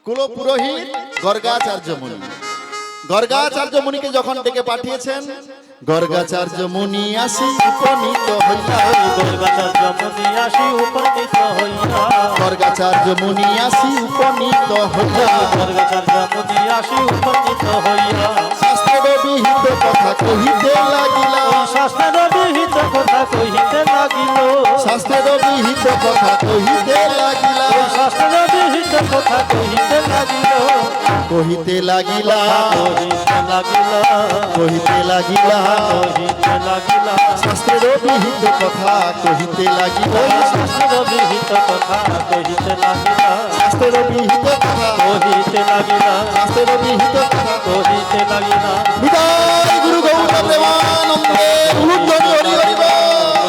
কুলপুরোহিত গর্গাচার্য মুনি। গর্গাচার্য মুনিকে যখন ডেকে পাঠিয়েছেন, গর্গাচার্য মুনি আসি উপনীত হইলা, গর্গাচার্য মুনি আসি উপনীত হইলা, গর্গাচার্য মুনি আসি উপনীত হইলা, গর্গাচার্য মুনি আসি উপনীত হইয়া শাস্ত্রের বিহিত কথা কহিতে লাগিলা, শাস্ত্রের বিহিত কথা কহিতে লাগিল, শাস্ত্রের বিহিত কথা কহিতে লাগিলা, শাস্ত্রের বিহিত কথা কহিতে লাগিল, কহিতে লাগিলা, কহিতে লাগিল, কহিতে লাগিলা, কহিতে লাগিল, শাস্ত্রের বিহিত কথা কহিতে লাগিলা, শাস্ত্রের বিহিত কথা কহিতে লাগিল, শাস্ত্রের বিহিত কথা, কহিতে লাগিল, শাস্ত্রের বিহিত কথা। কহিতে লাগিল, বিদায় গুরু গৌর প্রেমানন্দে উলুধ্বনি হরি হরি বল।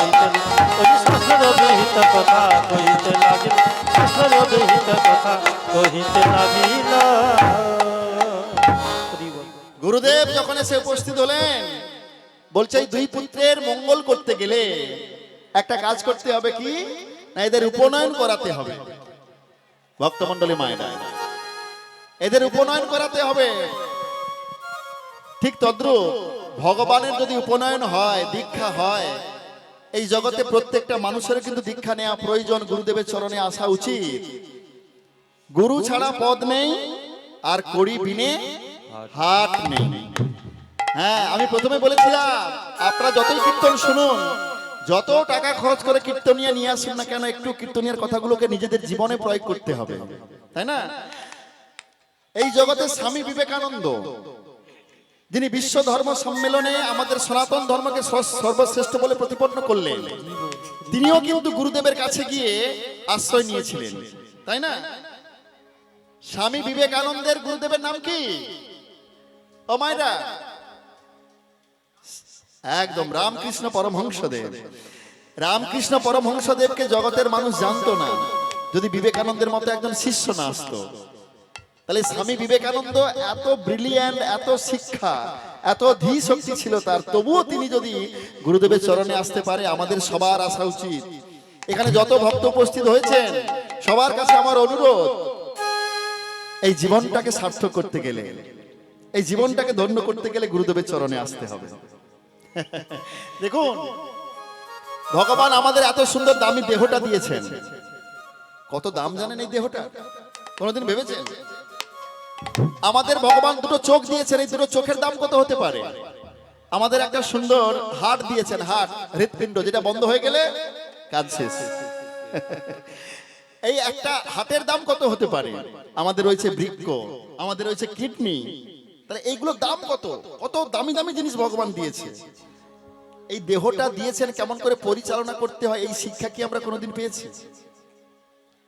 শাস্ত্রের বিহিত কথা কহিতে লাগিল, শাস্ত্রের বিহিত কথা কহিতে লাগিল। গুরুদেব যখন এসে উপস্থিত হলেন, বলছে এই দুই পুত্রের মঙ্গল করতে গেলে একটা কাজ করতে হবে, কি না এদের উপনয়ন করাতে হবে। ভক্তমণ্ডলী মায়েরা, এদের উপনয়ন করাতে হবে। ঠিক তদ্রুপ ভগবানের যদি উপনয়ন হয়, দীক্ষা হয়, এই জগতে প্রত্যেকটা মানুষের কিন্তু দীক্ষা নেওয়া প্রয়োজন, গুরুদেবের চরণে আসা উচিত। গুরু ছাড়া পদ নেই, আর কড়ি বিনে হাট নেই। হ্যাঁ, আমি প্রথমে বলেছিলাম আপনারা যতই কীর্তন শুনুন, যত টাকা খরচ করে কীর্তনিয়া নিয়ে আসুন না কেন, একটু কীর্তনিয়ার কথাগুলোকে নিজেদের জীবনে প্রয়োগ করতে হবে, তাই না? এই জগতে স্বামী বিবেকানন্দ, যিনি বিশ্ব ধর্ম সম্মেলনে আমাদের সনাতন ধর্মকে সর্বশ্রেষ্ঠ বলে প্রতিপন্ন করলেন, তিনিও কিন্তু গুরুদেবের কাছে গিয়ে আশ্রয় নিয়েছিলেন, তাই না? স্বামী বিবেকানন্দের গুরুদেবের নাম কি? ও মায়েরা, একদম রামকৃষ্ণ পরমহংসদেব। রামকৃষ্ণ পরমহংসদেবকে জগতের মানুষ জানতো না যদি বিবেকানন্দের মতো একজন শিষ্য না আসতো। তাহলে স্বামী বিবেকানন্দ এত ব্রিলিয়ান্ট, এত শিক্ষা, এত ধী শক্তি ছিল তার, তবুও তিনি যদি গুরুদেবের চরণে আসতে পারে, আমাদের সবার আসা উচিত। এখানে যত ভক্ত উপস্থিত হয়েছেন, সবার কাছে আমার অনুরোধ, এই জীবনটাকে সার্থক করতে গেলে, এই জীবনটাকে ধন্য করতে গেলে গুরুদেবের চরণে আসতে হবে। দেখুন, ভগবান আমাদের এত সুন্দর দামি দেহটা দিয়েছেন, কত দাম জানেন এই দেহটা? কোনোদিন ভেবেছেন? আমাদের ভগবান দুটো চোখ দিয়েছেন, এই দুটো চোখের দাম কত হতে পারে? আমাদের একটা সুন্দর হার্ট দিয়েছেন, হার্ট, হৃৎপিণ্ড, যেটা বন্ধ হয়ে গেলে কাজ শেষ। এই একটা হার্টের দাম কত হতে পারে? আমাদের রয়েছে বৃক্ক, আমাদের রয়েছে কিডনি। তাহলে এইগুলোর দাম কত? কত দামি দামি জিনিস ভগবান দিয়েছে। এই দেহটা দিয়েছেন কেমন করে পরিচালনা করতে হয়, এই শিক্ষা কি আমরা কোনোদিন পেয়েছি?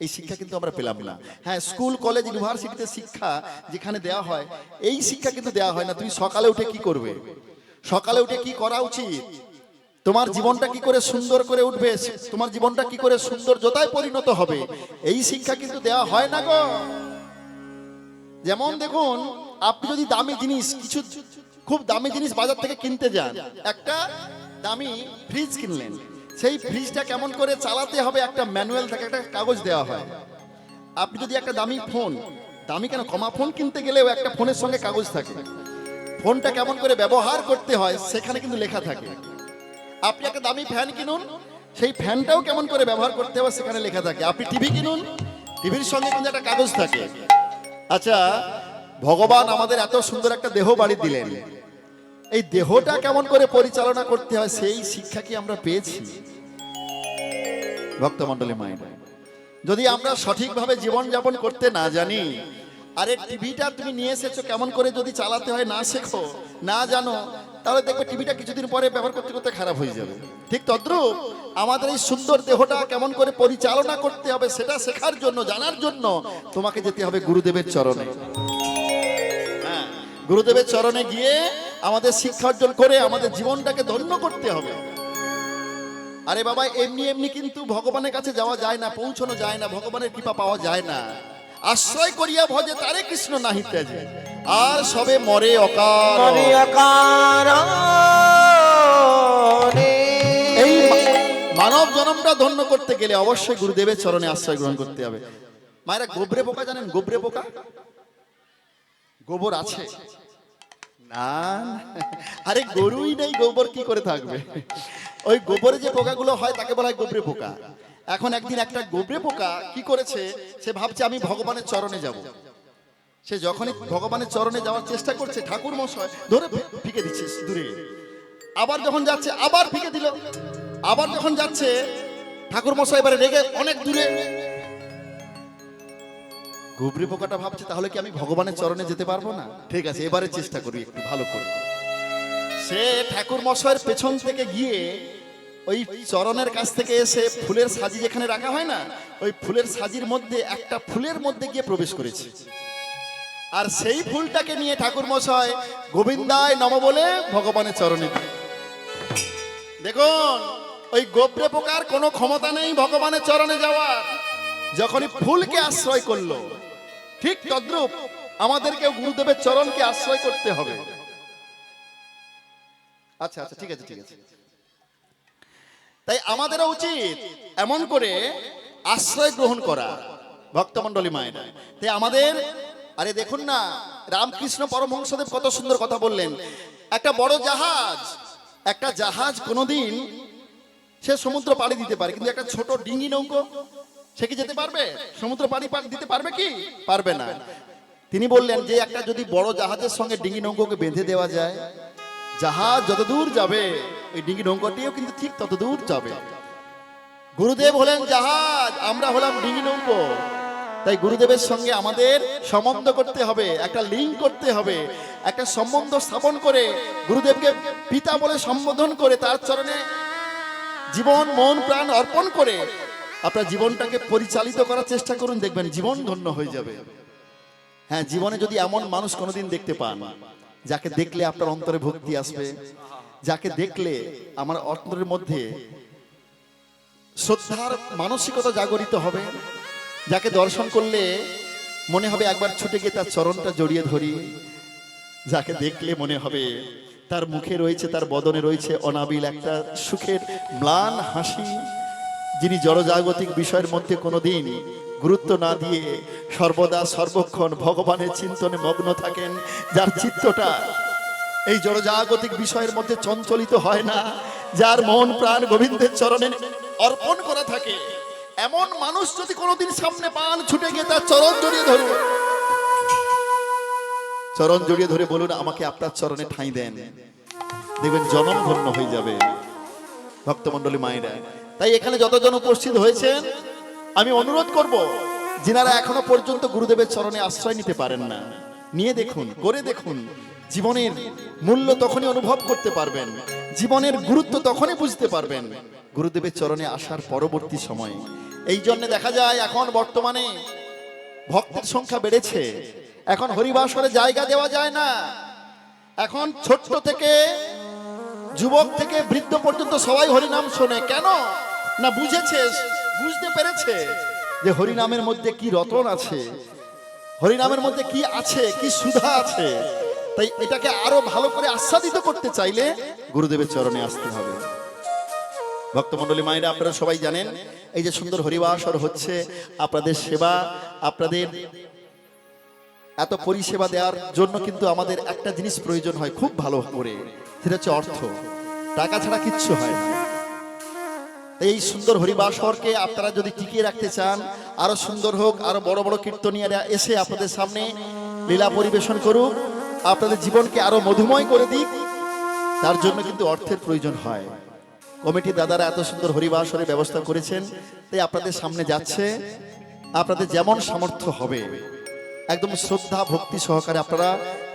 এই শিক্ষা কিন্তু আমরা পেলাম না। হ্যাঁ, স্কুল, কলেজ, ইউনিভার্সিটিতে শিক্ষা যেখানে দেওয়া হয়, এই শিক্ষা কিন্তু দেওয়া হয় না তুমি সকালে উঠে কি করবে, সকালে উঠে কি করা উচিত, তোমার জীবনটা কি করে সুন্দর করে উঠবে, তোমার জীবনটা কি করে সৌন্দর্যতায় পরিণত হবে, এই শিক্ষা কিন্তু দেওয়া হয় না গো। যেমন দেখুন, আপনি যদি দামি জিনিস, কিছু খুব দামি জিনিস বাজার থেকে কিনতে যান, একটা দামি ফ্রিজ কিনলেন, সেই ফ্রিজটা কেমন করে চালাতে হবে একটা ম্যানুয়াল থাকে, একটা কাগজ দেওয়া হয়। আপনি যদি একটা দামি ফোন, দামি কেন, কমা ফোন কিনতে গেলেও একটা ফোনের সঙ্গে কাগজ থাকে, ফোনটা কেমন করে ব্যবহার করতে হয় সেখানে কিন্তু লেখা থাকে। আপনি একটা দামি ফ্যান কিনুন, সেই ফ্যানটাও কেমন করে ব্যবহার করতে হবে সেখানে লেখা থাকে। আপনি টিভি কিনুন, টিভির সঙ্গে কিন্তু একটা কাগজ থাকে। আচ্ছা, ভগবান আমাদের এত সুন্দর একটা দেহ বাড়ি দিলেন, এই দেহটা কেমন করে পরিচালনা করতে হয় সেই শিক্ষা কি আমরা পেয়েছি? ভক্তমণ্ডলী মায়েরা, যদি আমরা সঠিকভাবে জীবন যাপন করতে না জানি, আরে টিভিটা তুমি নিয়ে এসেছো, কেমন করে যদি চালাতে হয় না শেখো, না জানো, তাহলে দেখবে টিভিটা কিছুদিন পরে ব্যবহার করতে করতে খারাপ হয়ে যাবে। ঠিক তদ্রুপ আমাদের এই সুন্দর দেহটা কেমন করে পরিচালনা করতে হবে সেটা শেখার জন্য, জানার জন্য তোমাকে যেতে হবে গুরুদেবের চরণে। হ্যাঁ, গুরুদেবের চরণে গিয়ে আমাদের শিক্ষা অর্জন করে আমাদের জীবনটাকে ধন্য করতে হবে। আরে বাবা, এমনি এমনি কিন্তু ভগবানের কাছে যাওয়া যায় না, পৌঁছানো যায় না, ভগবানের কৃপা পাওয়া যায় না। আশ্রয় করিয়া ভজে তারে কৃষ্ণ নাহি ত্যাজে, আর সবে মরে অকাল। এই মানব জন্মটা ধন্য করতে গেলে অবশ্যই গুরুদেবের চরণে আশ্রয় গ্রহণ করতে হবে। মায়েরা, গোবরে পোকা জানেন? গোবরে পোকা, গোবর আছে না? আরে গরুই নেই, গোবর কি করে থাকবে? ওই গোবরে যে পোকাগুলো হয় তাকে বলা হয় গোবরে পোকা। এখন একদিন একটা গোবরে পোকা কি করেছে, সে ভাবছে আমি ভগবানের চরণে যাব। সে যখনই ভগবানের চরণে যাওয়ার চেষ্টা করছে, ঠাকুর মশাই ধরে ফিকে দিচ্ছে দূরে। আবার যখন যাচ্ছে আবার ফিকে দিল। আবার যখন যাচ্ছে ঠাকুর মশাই এবারে রেগে অনেক দূরে। গুবরি পোকাটা ভাবছে তাহলে কি আমি ভগবানের চরণে যেতে পারবো না? ঠিক আছে, এবারে চেষ্টা করি একটু ভালো করে। সে ঠাকুর মশাইয়ের পেছন থেকে গিয়ে ওই চরণের কাছ থেকে এসে ফুলের সাজি যেখানে রাখা হয় না, ওই ফুলের সাজির মধ্যে একটা ফুলের মধ্যে গিয়ে প্রবেশ করেছে। আর সেই ফুলটাকে নিয়ে ঠাকুর মশাই গোবিন্দায় নম বলে ভগবানের চরণে দিল। দেখুন, ওই গোবরে পোকার কোনো ক্ষমতা নেই ভগবানের চরণে যাওয়ার। যখনই ফুলকে আশ্রয় করলো, ঠিক তদ্রূপ আমাদেরকে গুরুদেবের চরণকে আশ্রয় করতে হবে। আচ্ছা আচ্ছা, ঠিক আছে ঠিক আছে। তাই আমাদেরও উচিত এমন করে আশ্রয় গ্রহণ করা ভক্তমণ্ডলী মায়েরা। তাই আমাদের, আরে দেখুন না, রামকৃষ্ণ পরমহংসদেব কত সুন্দর কথা বললেন। একটা বড় জাহাজ, একটা জাহাজ কোনোদিন সে সমুদ্র পাড়ি দিতে পারে, কিন্তু একটা ছোট ডিঙি নৌকো সে কি যেতে পারবে? সমুদ্র পাড়ি দিতে পারবে কি? পারবে না। তিনি বললেন যে একটা যদি বড় জাহাজের সঙ্গে ডিঙি নৌকোকে বেঁধে দেওয়া যায়, জাহাজ যত দূর যাবে ওই ডিঙি নৌকোটিও কিন্তু ঠিক তত দূর যাবে। গুরুদেব হলেন জাহাজ, আমরা হলাম ডিঙি নৌকো। তাই গুরুদেবের সঙ্গে আমাদের সম্বন্ধ করতে হবে, একটা লিঙ্ক করতে হবে, একটা সম্বন্ধ স্থাপন করে গুরুদেবকে পিতা বলে সম্বোধন করে তার চরণে জীবন মন প্রাণ অর্পণ করে আপনার জীবনটাকে পরিচালিত করার চেষ্টা করুন, দেখবেন জীবন ধন্য হয়ে যাবে। হ্যাঁ, জীবনে যদি এমন মানুষ কোনোদিন দেখতে পান যাকে দেখলে আপনার অন্তরে ভক্তি আসবে, যাকে দেখলে আমার অন্তরের মধ্যে শ্রদ্ধার মানসিকতা জাগরিত হবে, যাকে দর্শন করলে মনে হবে একবার ছুটে গিয়ে তার চরণটা জড়িয়ে ধরি, যাকে দেখলে মনে হবে তার মুখে রয়েছে, তার বদনে রয়েছে অনাবিল একটা সুখের ম্লান হাসি, যিনি জড়জাগতিক বিষয়ের মধ্যে কোনোদিন গুরুত্ব না দিয়ে সর্বদা সর্বক্ষণ ভগবানের চিন্তনে মগ্ন থাকেন, যার চিত্তটা এই জড়জাগতিক বিষয়ের মধ্যে চঞ্চলিত হয় না, যার মন প্রাণ গোবিন্দের চরণে অর্পণ করা থাকে, এমন মানুষ যদি কোনোদিন সামনে পান, ছুটে গিয়ে তার চরণ জড়িয়ে ধরুন, চরণ জড়িয়ে ধরে বলুন আমাকে আপনার চরণে ঠাঁই দেন, দেখবেন জনম ধন্য হয়ে যাবে। ভক্তমণ্ডলী মায়েরা, তাই এখানে যতজন উপস্থিত হয়েছেন আমি অনুরোধ করব, যিনারা এখনো পর্যন্ত গুরুদেবের চরণে আশ্রয় নিতে পারেন না, নিয়ে দেখুন, করে দেখুন। জীবনের মূল্য তখনই অনুভব করতে পারবেন, জীবনের গুরুত্ব তখনই বুঝতে পারবেন গুরুদেবের চরণে আসার পরবর্তী সময়। এই জন্য দেখা যায় এখন বর্তমানে ভক্তের সংখ্যা বেড়েছে, এখন হরিবাসরে জায়গা দেওয়া যায় না। এখন ছোট্ট থেকে যুবক থেকে বৃদ্ধ পর্যন্ত সবাই হরিনাম শোনে। কেন না? বুঝেছে, বুঝতে পেরেছে যে হরিনামের মধ্যে কি রতন আছে, হরিনামের মধ্যে কি আছে, কি সুধা আছে। তাই এটাকে আরো ভালো করে আস্বাদিত করতে চাইলে গুরুদেবের চরণে আসতে হবে। ভক্তমণ্ডলী মায়েরা, আপনারা সবাই জানেন এই যে সুন্দর হরিবাসর হচ্ছে, আপনাদের সেবা, আপনাদের এত পরিষেবা দেওয়ার জন্য কিন্তু আমাদের একটা জিনিস প্রয়োজন হয় খুব ভালো করে, সেটা হচ্ছে অর্থ। টাকা ছাড়া কিচ্ছু হয় না। এই সুন্দর হরিবাসরকে আপনারা যদি টিকিয়ে রাখতে চান, আরো সুন্দর হোক, আরো বড় বড় কীর্তনীয়রা এসে আপনাদের সামনে লীলা পরিবেশন করুক, আপনাদের জীবনকে আরো মধুময় করে দিক, তার জন্য কিন্তু অর্থের প্রয়োজন হয়। কমিটি দাদারা এত সুন্দর হরিবাসরের ব্যবস্থা করেছেন, তাই আপনাদের সামনে যাচ্ছে, আপনাদের যেমন সামর্থ্য হবে একদম শ্রদ্ধা ভক্তি সহকারে আপনারা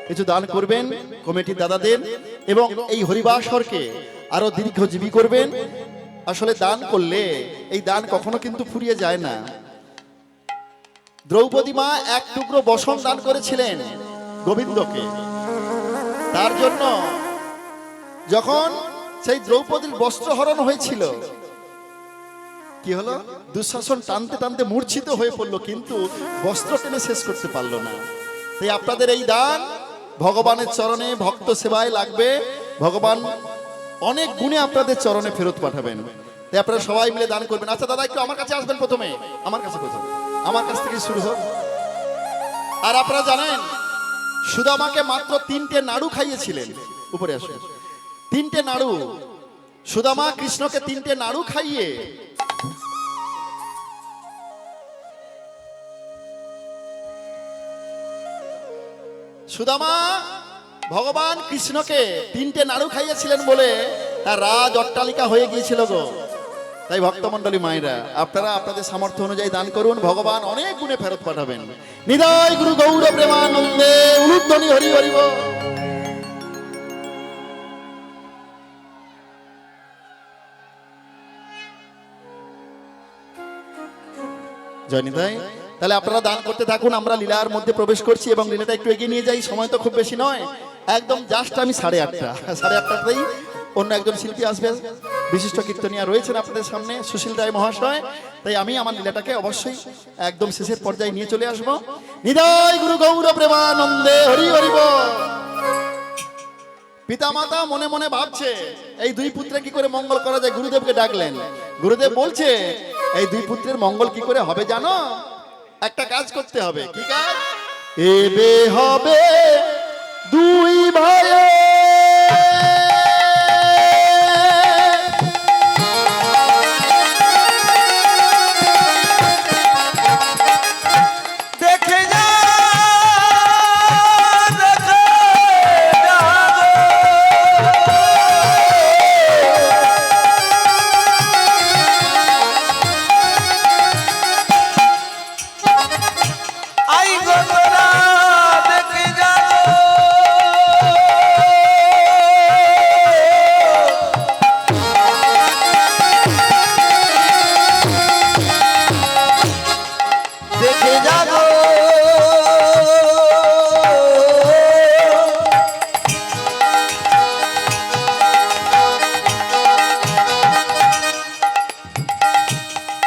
কিছু দান করবেন কমিটি দাদাদের, এবং এই হরিবাসরকে আরো দীর্ঘজীবী করবেন। আসলে দান করলে এই দান কখনো কিন্তু ফুরিয়ে যায় না। দ্রৌপদী মা এক টুকরো বসন দান করেছিলেন গোবিন্দকে, তার জন্য যখন সেই দ্রৌপদীর বস্ত্রহরণ হয়েছিল, কি হলো? দুঃশাসন টানতে টানতে মূর্ছিত হয়ে পড়লো, কিন্তু বস্ত্র টেনে শেষ করতে পারলো না। তাই আপনাদের এই দান ভগবানের চরণে ভক্ত সেবায় লাগবে, ভগবান অনেক গুণে আপনাদের চরণে ফেরত পাঠাবেন। তাই আপনারা সবাই মিলে দান করবেন। আচ্ছা দাদা, একটু আমার কাছে আসবেন, প্রথমে আমার কাছে, আমার কাছ থেকে শুরু হোক। আর আপনারা জানেন সুদামাকে মাত্র 3টে নাড়ু খাইয়েছিলেন, উপরে আসুন, 3টে নাড়ু, সুদামা কৃষ্ণকে 3টে নাড়ু খাইয়ে সুদামা ভগবান কৃষ্ণকে 3টে নাড়ু খাইয়েছিলেন বলে তার রাজ অট্টালিকা হয়ে গিয়েছিল গো। তাই ভক্তমণ্ডলী মায়েরা, আপনারা আপনাদের সামর্থ্য অনুযায়ী দান করুন, ভগবান অনেক গুণে ফেরত পাঠাবেন। নিদায় গুরু গৌর প্রেমানন্দে উলুধ্বনি হরি হরি বল। জয় নিতাই। তাহলে আপনারা দান করতে থাকুন, আমরা লীলার মধ্যে প্রবেশ করছি এবং লীলাটা একটু এগিয়ে নিয়ে যাই। সময় তো খুব বেশি নয়, একদম জাস্ট আমি 8:30 অন্য একজন শিল্পী আসবে, বিশিষ্ট কীর্তনিয়া রয়েছেন আপনাদের সামনে, সুশীল রায় মহাশয়। তাই আমি আমার লীলাটাকে অবশ্যই একদম শেষের পর্যায়ে নিয়ে চলে আসবো। নিদায় গুরু গৌর প্রেমানন্দে হরি হরি বল। পিতামাতা মনে মনে ভাবছে এই দুই পুত্রে কি করে মঙ্গল করা যায়। গুরুদেবকে ডাকলেন, গুরুদেব বলছে এই দুই পুত্রের মঙ্গল কি করে হবে জানো? একটা কাজ করতে হবে। কি কাজ? এবে হবে দুই ভাই দেখে যা আই গোরা দেখে যা দেখে যাবো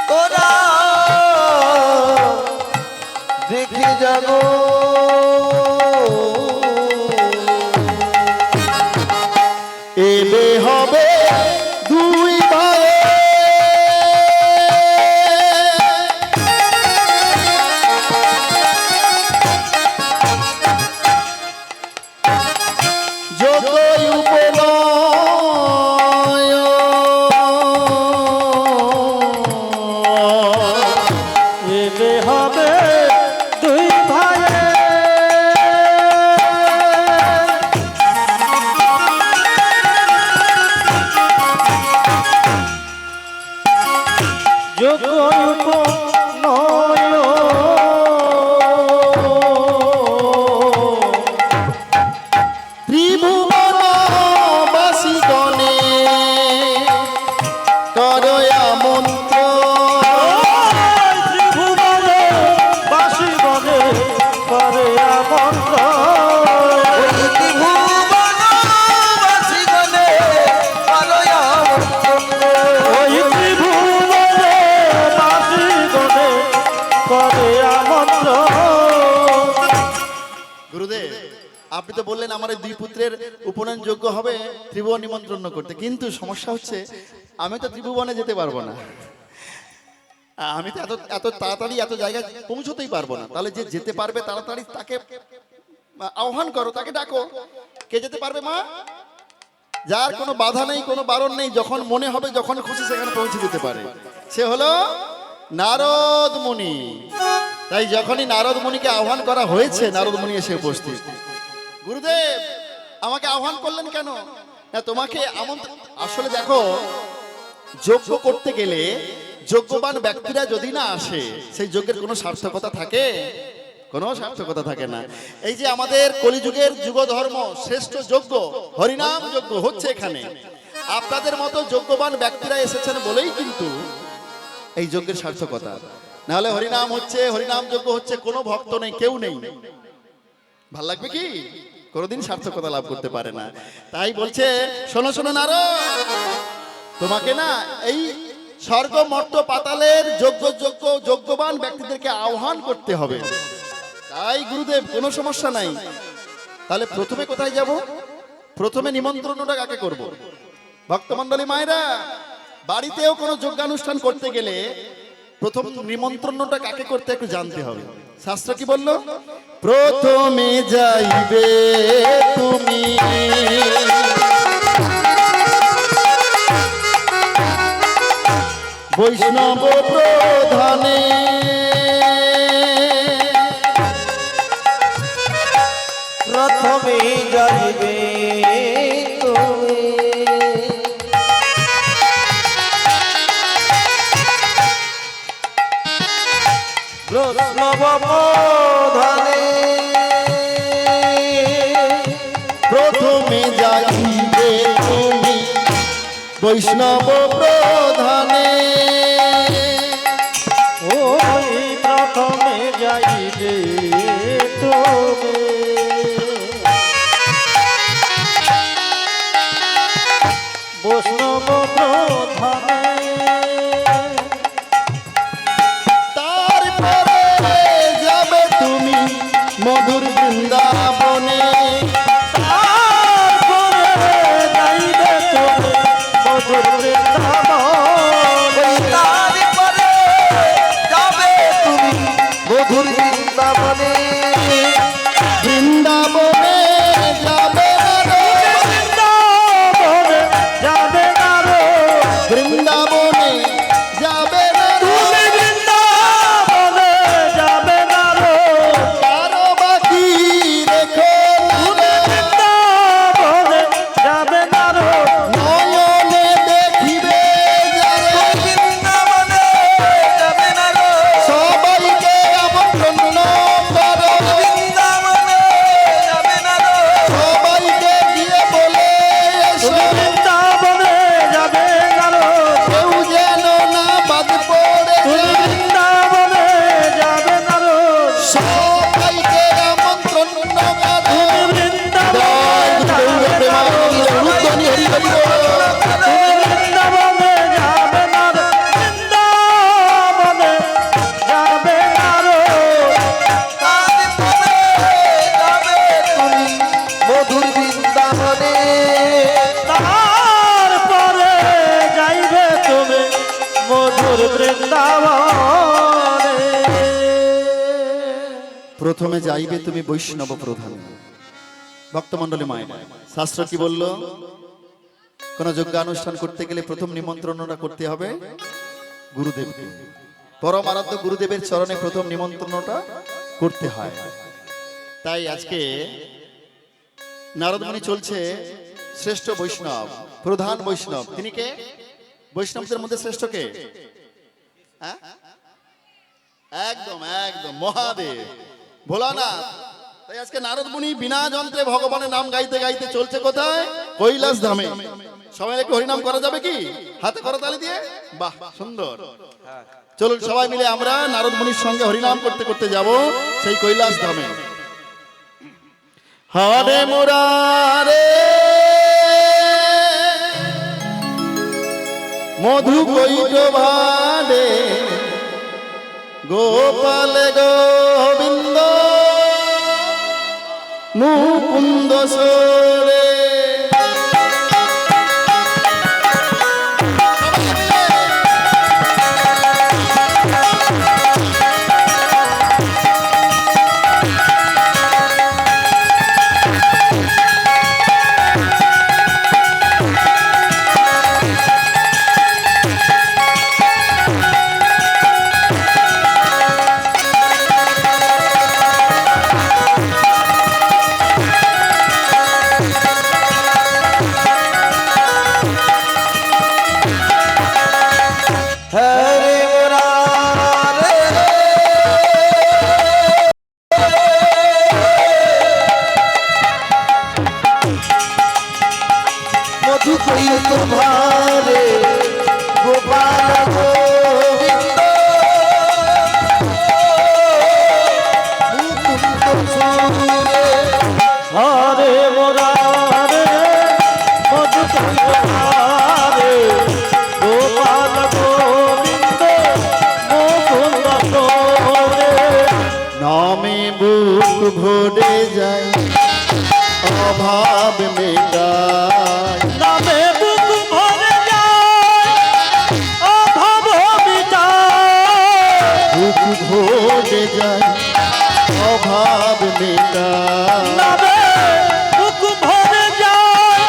তোরা দেখে যাবো এবে হবে দুই ভাই যোগই উপনয় এবে হবে দুই ভাই যোগ উপনয় ত্রিভুবনবাসী গণে করয়া মন্ত্র ত্রিভুবনে বাসি বনে করে মন্ত্র ওই ত্রিভুবনে বাসি বনে করে মন্ত্র। গুরুদেব, আপনি তো বললেন আমার এই দুই পুত্রের উপনয়ন যোগ্য হবে ত্রিভুবন নিমন্ত্রণ করতে, কিন্তু সমস্যা হচ্ছে আমি তো ত্রিভুবনে যেতে পারবো না। আমি তো এত এত তাড়াতাড়ি এত জায়গায় পৌঁছতেই পারবো না। তাহলে যে যেতে পারবে তাড়াতাড়ি তাকে আহ্বান করো, তাকে ডাকো। কে যেতে পারবে মা? যার কোনো বাধা নেই, কোনো বারণ নেই, যখন মনে হবে যখন খুশি সেখানে পৌঁছে যেতে পারে, সে হলো নারদ মুনি। তাই যখনই নারদ মুনিকে আহ্বান করা হয়েছে, নারদ মুনি এসে উপস্থিত। গুরুদেব আমাকে আহ্বান করলেন কেন? না তোমাকে আসলে দেখো, যজ্ঞ করতে গেলে যোগ্যবান ব্যক্তিরা যদি না আসে সেই যজ্ঞের কোনো সার্থকতা থাকে? কোনো সার্থকতা থাকে না। এই যে আমাদের কলিযুগের যুগ ধর্ম শ্রেষ্ঠ যজ্ঞ হরিনাম যজ্ঞ হচ্ছে এখানে, আপনাদের মতো যোগ্যবান ব্যক্তিরা এসেছেন বলেই কিন্তু এই যজ্ঞের সার্থকতা। নাহলে হরিনাম হচ্ছে, হরিনাম যজ্ঞ হচ্ছে, কোনো ভক্ত নেই, কেউ নেই, ভাল লাগবে কি? কোনোদিন সার্থকতা লাভ করতে পারে না। তাই বলছে শোনো শোনো নারদ, তোমাকে না এই স্বর্গ মর্ত পাতালের যোগ্যবান ব্যক্তিদেরকে আহ্বান করতে হবে। তাই গুরুদেব কোনো সমস্যা নাই। তাহলে প্রথমে কোথায় যাব? প্রথমে নিমন্ত্রণটা কাকে করব? ভক্তমণ্ডলী মায়েরা, বাড়িতেও কোনো যজ্ঞানুষ্ঠান করতে গেলে প্রথম নিমন্ত্রণটা কাকে করতে একটু জানতে হবে। শাস্ত্র কি বললো? প্রথমে যাইবে তুমি বৈষ্ণব প্রধানে, প্রথমে যাইবে তুমি বৈষ্ণব প্রধানে প্রথমে যাইবে তুমি বৈষ্ণব প্রধানে ওই প্রথমে যাইবে তুমি বৈষ্ণব প্রধানে তারপরে যাবে তুমি মধুর বৃন্দাবনে তারপরে যাইবে তুমি মধুর বৃন্দাবনে তারপরে যাবে তুমি মধুর বৃন্দাবনে বৃন্দাবনে যাবে বৃন্দাবনে যাবে না রে বৃন্দাবনে যাবে তুমি বৃন্দাবনে যাবে না রে আরো বাকি রেখো তুমি বৃন্দাবনে যাবে না রে নয়নে দেখিবে যারে বৃন্দাবনে যাবে না গো সবাইকে আমন্ত্রণ করো বৃন্দাবনে যাবে না গো সবাইকে গিয়ে বলে এসো তুমি বৃন্দাবনে যাবে না রে কেউ যেন না বাদ পড়ে তুমি যায়। বৃন্দাবনে যাবে না রে সবাইকে আমন্ত্রণ করো তুমি বৃন্দাবনে যাবে না রে উদ্যমী হরি হরি বল। বৃন্দাবনে যাবে না রে বৃন্দাবনে যাবে না রে তারপরে যাবে তুমি মধুর বৃন্দাবনে তারপরে যাইবে তুমি মধুর বৃন্দাবনে প্রথমে যাইবে তুমি বৈষ্ণব প্রধান ভক্তমণ্ডলী মায়ের শাস্ত্র কি বলল কোন যজ্ঞানুষ্ঠান করতে গেলে প্রথম নিমন্ত্রণটা করতে হবে গুরুদেবকে পরম আরাধ্য গুরুদেবের চরণে প্রথম নিমন্ত্রণটা করতে হয় তাই আজকে নারদমণি চলছে শ্রেষ্ঠ বৈষ্ণব প্রধান বৈষ্ণব তিনি কে বৈষ্ণবদের মধ্যে শ্রেষ্ঠ কে হ্যাঁ? একদম একদম মহাদেব ভোলানাথ তাই আজকে নারদ মুনি বিনা যন্ত্রে ভগবানের নাম গাইতে গাইতে চলছে কোথায় কৈলাস ধামে সবাই একটু হরিনাম করা যাবে কি হাতে করতালি দিয়ে বাহ সুন্দর চলুন সবাই মিলে আমরা নারদ মুনির সঙ্গে হরিনাম করতে করতে যাব সেই কৈলাস ধামে হরে মুরারে মধু কৈট ভাডে গোপাল গোবিন্দ মুকুন্দ সোরে হরে মুরারে মধু কই তোমারে গোপাল গোবিন্দ মুকুন্দ সুরে হরে মুরারে মধুসূদনারে গোপাল গোবিন্দ মুকুন্দ সোরে নামে বুক ভরে যায় অভাব মেটায় নামে বুক ভরে যায় অভাব মিটায় বুক ভরে যায় অভাব মেটায় নামে বুক ভরে যায়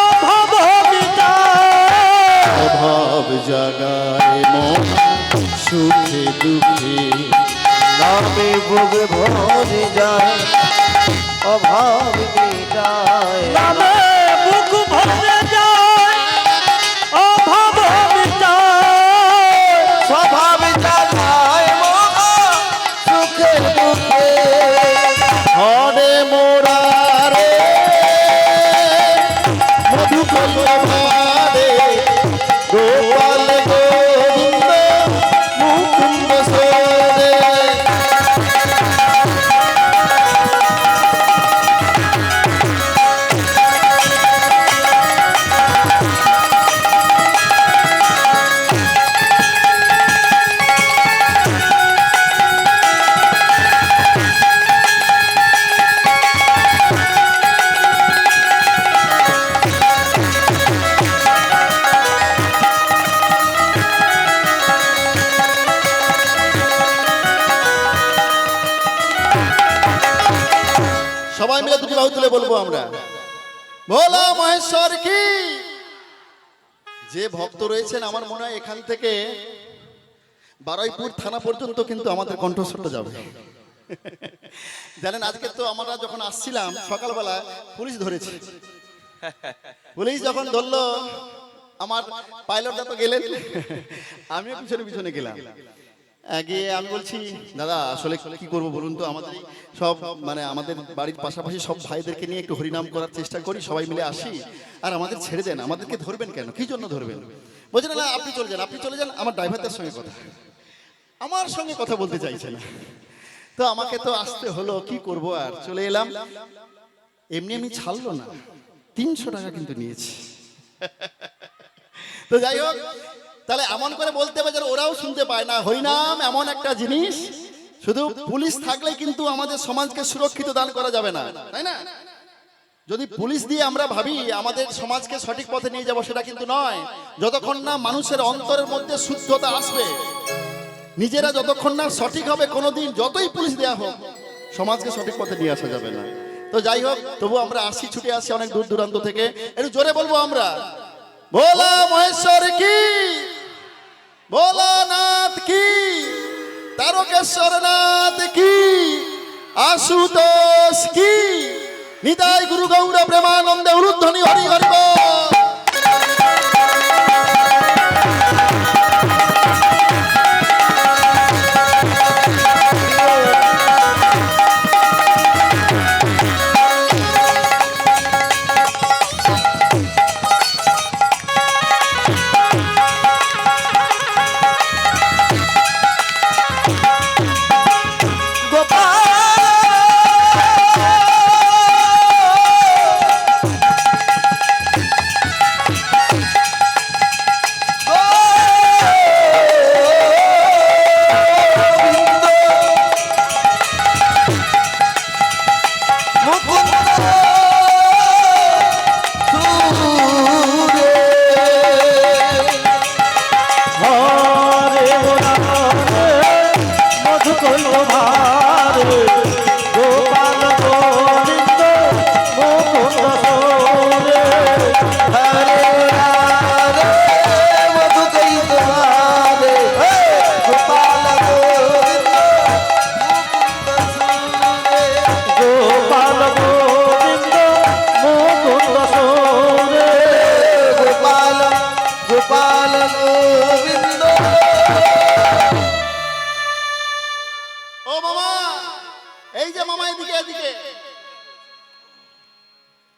অভাব মিটায় অভাব জাগায় মন সুখে দুঃখে নামে বুক ভরে যায় অভাব মিটায় নামে বুক ভরে যায় অভাব মিটায় স্বভাব জানায় মহা সুখে দুঃখে হরে মোরা রে মধু কল্লভারে গোপাল গোবিন্দ মুকুন্দ সোরে। সবাই মিলে দুটি বাহু তুলে বলবো আমরা, ভোলা মহেশ্বর কি। যে ভক্ত রয়েছেন আমার মনে হয় এখান থেকে বারুইপুর থানা পর্যন্ত কিন্তু আমাদের কণ্ঠস্বরটা যাবে। জানেন আজকে তো আমরা যখন আসছিলাম সকালবেলা পুলিশ ধরেছে। পুলিশ যখন ধরলো আমার পাইলটটা তো গেলেন, আমিও পিছনে পিছনে গেলাম। গিয়ে আমি বলছি দাদা আসলে কি করবো বলুন তো, আমাদের সব মানে আমাদের বাড়ির পাশাপাশি সব ভাইদেরকে নিয়ে একটু হরিনাম করার চেষ্টা করি, সবাই মিলে আসি, আর আমাদের ছেড়ে দেন, আমাদেরকে ধরবেন কেন, কি জন্য ধরবেন? বলছেন না আপনি চলে যান, আপনি চলে যান, আমার ড্রাইভারদের সঙ্গে কথা, আমার সঙ্গে কথা বলতে চাইছে না। তো আমাকে তো আসতে হলো, কি করব আর, চলে এলাম। এমনি এমনি ছাড়লো না, 300 টাকা কিন্তু নিয়েছি। তো যাই হোক, তাহলে এমন করে বলতে হবে যেন ওরাও শুনতে পায় না, হরিনাম এমন একটা জিনিস, শুধু পুলিশ থাকলে কিন্তু আমাদের সমাজকে সুরক্ষিত দান করা যাবে না, তাই না? যদি পুলিশ দিয়ে আমরা ভাবি আমাদের সমাজকে সঠিক পথে নিয়ে যাব, সেটা কিন্তু নয়। যতক্ষণ না মানুষের অন্তরের মধ্যে শুদ্ধতা আসবে, নিজেরা যতক্ষণ না সঠিক হবে, কোনোদিন যতই পুলিশ দেয়া হোক সমাজকে সঠিক পথে নিয়ে আসা যাবে না। তো যাই হোক, তবু আমরা আসি, ছুটে আসি অনেক দূর দূরান্ত থেকে। একটু জোরে বলবো আমরা, ভোলা মহেশ্বর কি, ভোলানাথ কি, তারকেশ্বর নাথ কি, আশুতোষ কি, নিতাই গুরু গৌর প্রেমানন্দে উলুধ্বনি হরি হরি বল।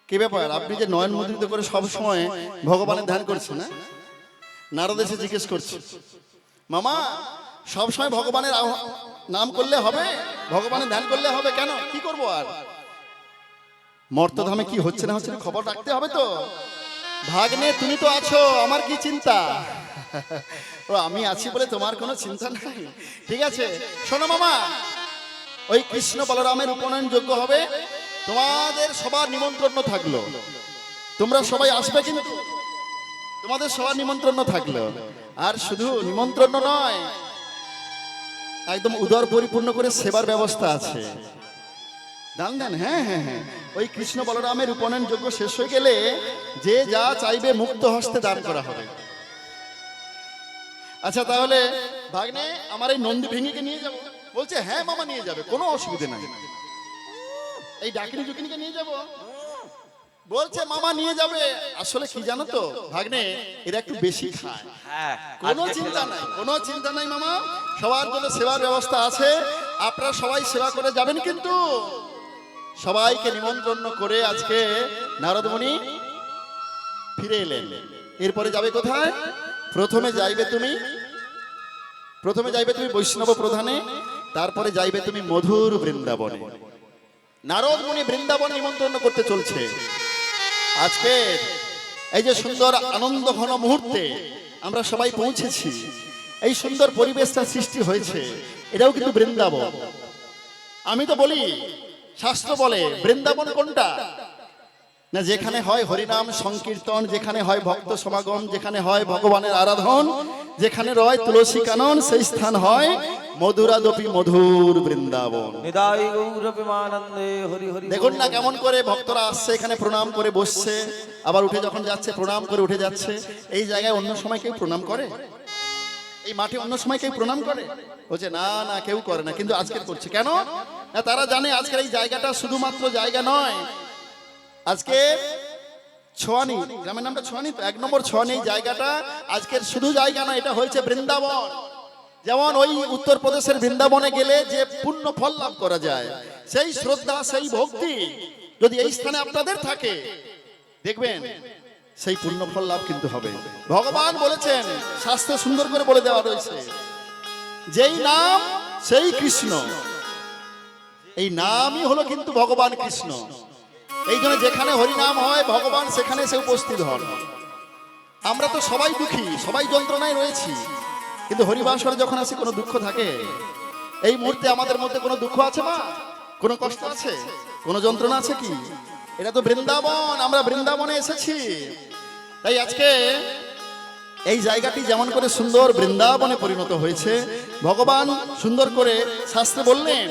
কি ব্যাপার, আপনি যে নয়ন মুদ্রিত করে সব সময় ভগবানের ধ্যান করছেন, না? নারদ এসে জিজ্ঞেস করছে, মামা সব সময় ভগবানের নাম করলে হবে, ভগবানের ধ্যান করলে হবে কেন, কি করব আর? মর্তধামে কি হচ্ছে না হচ্ছে খবর রাখতে হবে তো। ভাগ্নে তুমি তো আছো, আমার কি চিন্তা? ও আমি আছি বলে তোমার কোনো চিন্তা নাই, ঠিক আছে। শোনো মামা, ওই কৃষ্ণ বলরামের উপনয়ন যোগ্য হবে, তোমাদের সবার নিমন্ত্রণ থাকলো, তোমরা সবাই আসবে, কিন্তু তোমাদের সবার নিমন্ত্রণ থাকলো। আর শুধু নিমন্ত্রণ নয়, একদম উদর পরিপূর্ণ করে সেবার ব্যবস্থা আছে, দান দেন। হ্যাঁ হ্যাঁ হ্যাঁ, ওই কৃষ্ণ বলরামের উপনয়ন যোগ্য শেষ হয়ে গেলে যে যা চাইবে মুক্ত হস্তে দান করা হবে। আচ্ছা তাহলে ভাগ্নে আমার এই নন্দী ভেঙিকে নিয়ে যাবো? বলছে হ্যাঁ মামা নিয়ে যাবে, কোনো অসুবিধা নাই। এই ডাকিনি জুকিনিকে নিয়ে যাব? বলছে মামা নিয়ে যাবে। আসলে কি জানো তো ভাগ্নে, এরা একটু বেশি খায়। হ্যাঁ, কোনো চিন্তা নাই, কোনো চিন্তা নাই মামা, সবার জন্য সেবার ব্যবস্থা আছে। আপনারা সবাই সেবা করে যাবেন, কিন্তু সবাইকে নিমন্ত্রণ করে আজকে নারদমণি ফিরে এলেন। এরপরে যাবে কোথায়? প্রথমে যাইবে তুমি বৈষ্ণব প্রধানে, তারপরে যাইবে তুমি মধুর বৃন্দাবনে। নারদমণি বৃন্দাবন নিমন্ত্রণ করতে চলছে। আজকে এই যে সুন্দর আনন্দ ঘন মুহূর্তে আমরা সবাই পৌঁছেছি, এই সুন্দর পরিবেশটা সৃষ্টি হয়েছে, এটাও কিন্তু বৃন্দাবন। আমি তো বলি, শাস্ত্র বলে বৃন্দাবন কোনটা না, যেখানে হয় হরিনাম সংকীর্তন, যেখানে হয় ভক্ত সমাগম, যেখানে হয় ভগবানের আরাধন, যেখানে রয় তুলসী কানন, সেই স্থান হয় মধুরাদপি মধুর বৃন্দাবন। নিদাই গৌর প্রেমানন্দে হরি হরি। দেখুন না কেমন করে ভক্তরা আসছে, এখানে প্রণাম করে বসছে, আবার উঠে যখন যাচ্ছে প্রণাম করে উঠে যাচ্ছে। এই জায়গায় অন্য সময় কেউ প্রণাম করে? এই মাঠে অন্য সময় কেউ প্রণাম করে? বলছে না না, কেউ করে না, কিন্তু আজকের করছে। কেন না, তারা জানে আজকের এই জায়গাটা শুধুমাত্র জায়গা নয়। আজকে ছোয়ানি, গ্রামের নামটা ছোয়ানি তো, 1 নম্বর ছোয়ানি জায়গাটা আজকের শুধু জায়গা না, এটা হয়েছে বৃন্দাবন। যেমন ওই উত্তরপ্রদেশের বৃন্দাবনে গেলে যে পুণ্য ফল লাভ করা যায়, সেই শ্রদ্ধা, সেই ভক্তি যদি এই স্থানে আপনাদের থাকে, দেখবেন সেই পুণ্য ফল লাভ কিন্তু হবে। ভগবান বলেছেন, শাস্ত্রে সুন্দর করে বলে দেওয়া রয়েছে, যেই নাম সেই কৃষ্ণ। এই নামই হলো কিন্তু ভগবান কৃষ্ণ। এই জন্য যেখানে হরিনাম হয় ভগবান সেখানে এসে উপস্থিত হন। আমরা তো সবাই দুঃখী, সবাই যন্ত্রণায় রয়েছি, কিন্তু হরিবাসরে যখন আসি কোনো দুঃখ থাকে? এই মুহূর্তে আমাদের মধ্যে কোনো দুঃখ আছে মা? কোনো কষ্ট আছে? কোনো যন্ত্রণা আছে কি? এটা তো বৃন্দাবন, আমরা বৃন্দাবনে এসেছি। তাই আজকে এই জায়গাটি যেমন করে সুন্দর বৃন্দাবনে পরিণত হয়েছে, ভগবান সুন্দর করে শাস্ত্রে বললেন,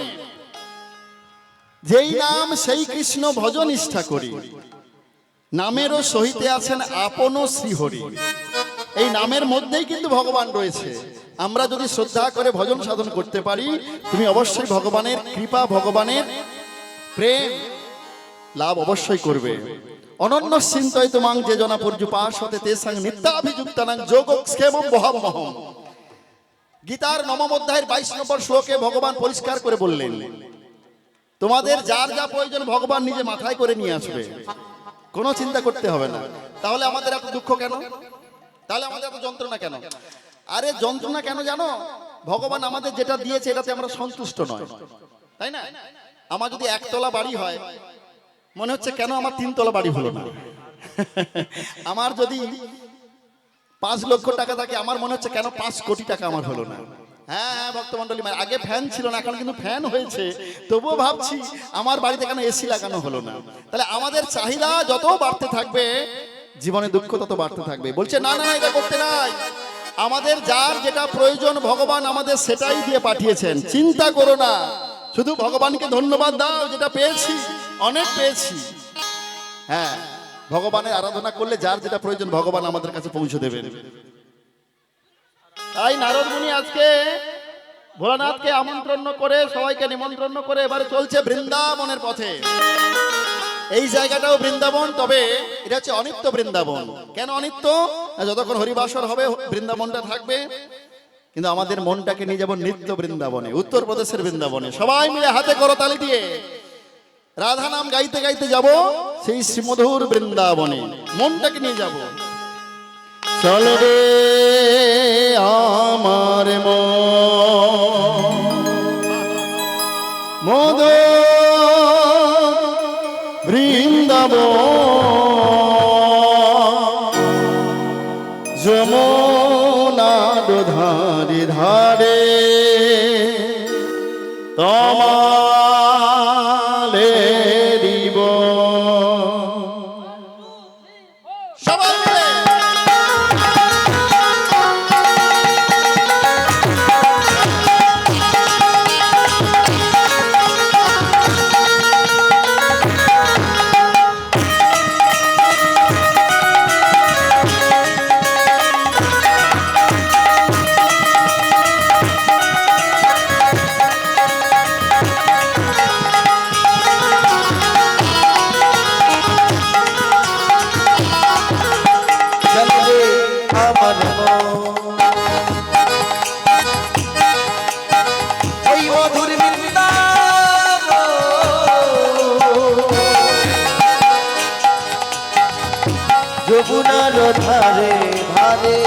যেই নাম সেই কৃষ্ণ ভজন নিষ্ঠা করি, নামেরও সহিতে আছেন আপন শ্রীহরি। এই নামের মধ্যেই কিন্তু ভগবান রয়েছে। আমরা যদি শ্রদ্ধা করে ভজন সাধন করতে পারি, তুমি অবশ্যই ভগবানের কৃপা, ভগবানের প্রেম লাভ অবশ্যই করবে। অনন্য চিন্তয় তোমাং যে জনা পর্যুপাস হতে তে সঙ্গ নিত্যাভিযুক্তানাং যোগক্ষেমম বহামহম। গীতার 9ম অধ্যায়ের 22 নম্বর শ্লোকে ভগবান পরিষ্কার করে বললেন, তোমাদের যার যা প্রয়োজন ভগবান নিজে মাথায় করে নিয়ে আসবে, কোনো চিন্তা করতে হবে না। তাহলে আমাদের এত দুঃখ কেন? তাহলে আমাদের এত যন্ত্রণা কেন? আরে যন্ত্রণা কেন জানো? ভগবান আমাদের যেটা দিয়েছে এটাতে আমরা সন্তুষ্ট নয়, তাই না? আমার যদি 1 তলা বাড়ি হয়, মনে হচ্ছে কেন আমার 3 তলা বাড়ি হলো না। আমার যদি 5 লক্ষ টাকা থাকে, আমার মনে হচ্ছে কেন 5 কোটি টাকা আমার হলো না। হ্যাঁ ভক্তমন্ডলী, আগে ফ্যান ছিল না, এখন কিন্তু ফ্যান হয়েছে, তবুও ভাবছি আমার বাড়িতে কেন এসি লাগানো হলো না। তাহলে আমাদের চাহিদা যত বাড়তে থাকবে, জীবনে দুঃখ তত বাড়তে থাকবে। বলছে না না, এটা করতে নাই, আমাদের যার যেটা প্রয়োজন ভগবান আমাদের সেটাই দিয়ে পাঠিয়েছেন, চিন্তা করো না, শুধু ভগবানকে ধন্যবাদ দাও, যেটা পেয়েছি অনেক পেয়েছি। হ্যাঁ, ভগবানের আরাধনা করলে যার যেটা প্রয়োজন ভগবান আমাদের কাছে পৌঁছে দেবেন। তাই নারদমুনি আজকে ভোলানাথকে আমন্ত্রণ করে, সবাইকে নিমন্ত্রণ করে এবারে চলছে বৃন্দাবনের পথে। এই জায়গাটাও বৃন্দাবন, তবে এটা হচ্ছে অনিত্য বৃন্দাবন। কেন অনিত্য? যতক্ষণ হরিবাসর হবে বৃন্দাবনটা থাকবে, কিন্তু আমাদের মনটাকে নিয়ে যাবো নিত্য বৃন্দাবনে, উত্তরপ্রদেশের বৃন্দাবনে। সবাই মিলে হাতে করতালি দিয়ে রাধা নাম গাইতে গাইতে যাব সেই শ্রীমধুর বৃন্দাবনে, মনটাকে নিয়ে যাব। চল রে আমার মধুর বৃন্দাবন, যমুনার ধারে ধারে তোমালে দিব। সবাই মিলে আমার মন ওই মধুর বৃন্দাবন যমুনার ধারে ধারে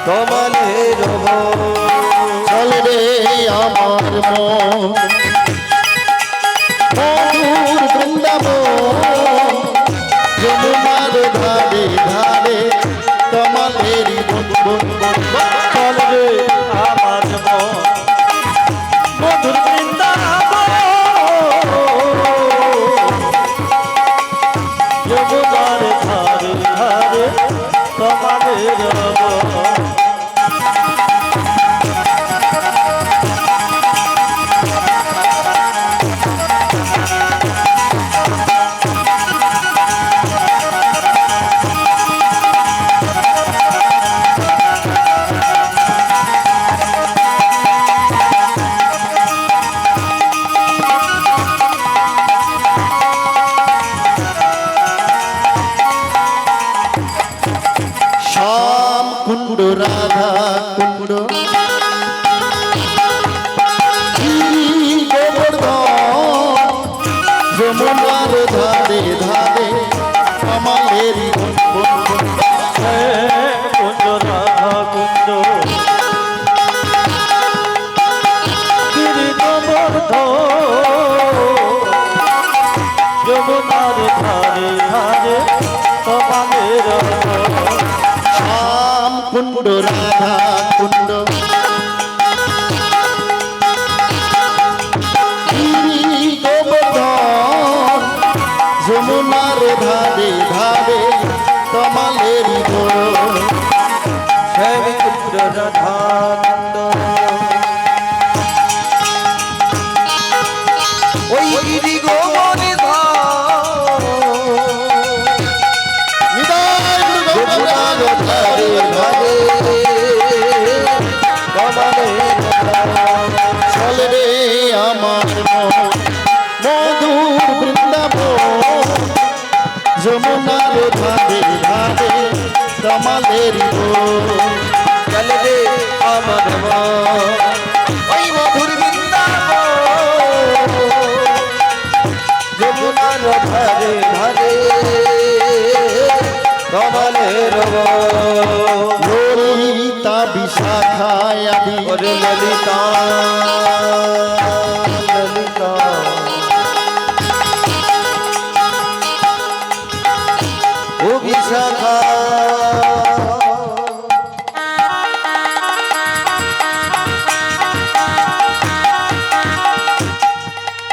কমলের বন চল রে আমার মন মধুর বৃন্দাবন যমুনার ধারে ধারে কমলেরি বন বন বন বন। চল রে আমার মন মধুর বৃন্দাবন যমুনার ধারে ধারে কমলের বন। শ্যাম কুণ্ড রাধা কুণ্ড গোবর্ধন যমুনার ধারে ধারে কমলেরি বন বন বন। কুঞ্জ রাধা কুঞ্জ গিরি গোবর্ধন যমুনার ধারে ধারে কমলের বন। শ্যাম কুণ্ড রাধা কুণ্ড গোবর্ধন যমুনার ধারে ধারে কমলেরি বন। শ্যামকুণ্ড রাধাকুণ্ড ওই গিরি গোবর্ধন যমুনার ধারে ধারে কমলের বন। চল রে আমার মন মধুর বৃন্দাবন যমুনার ধারে ধারে কমলেরি বন। চল রে আমার মন ওই মধুর বৃন্দাবন যমুনার ধারে ধারে কমলের বন। ললিতা বিশাখায় আদি ওরে ললিতা ললিতা ও বিশাখা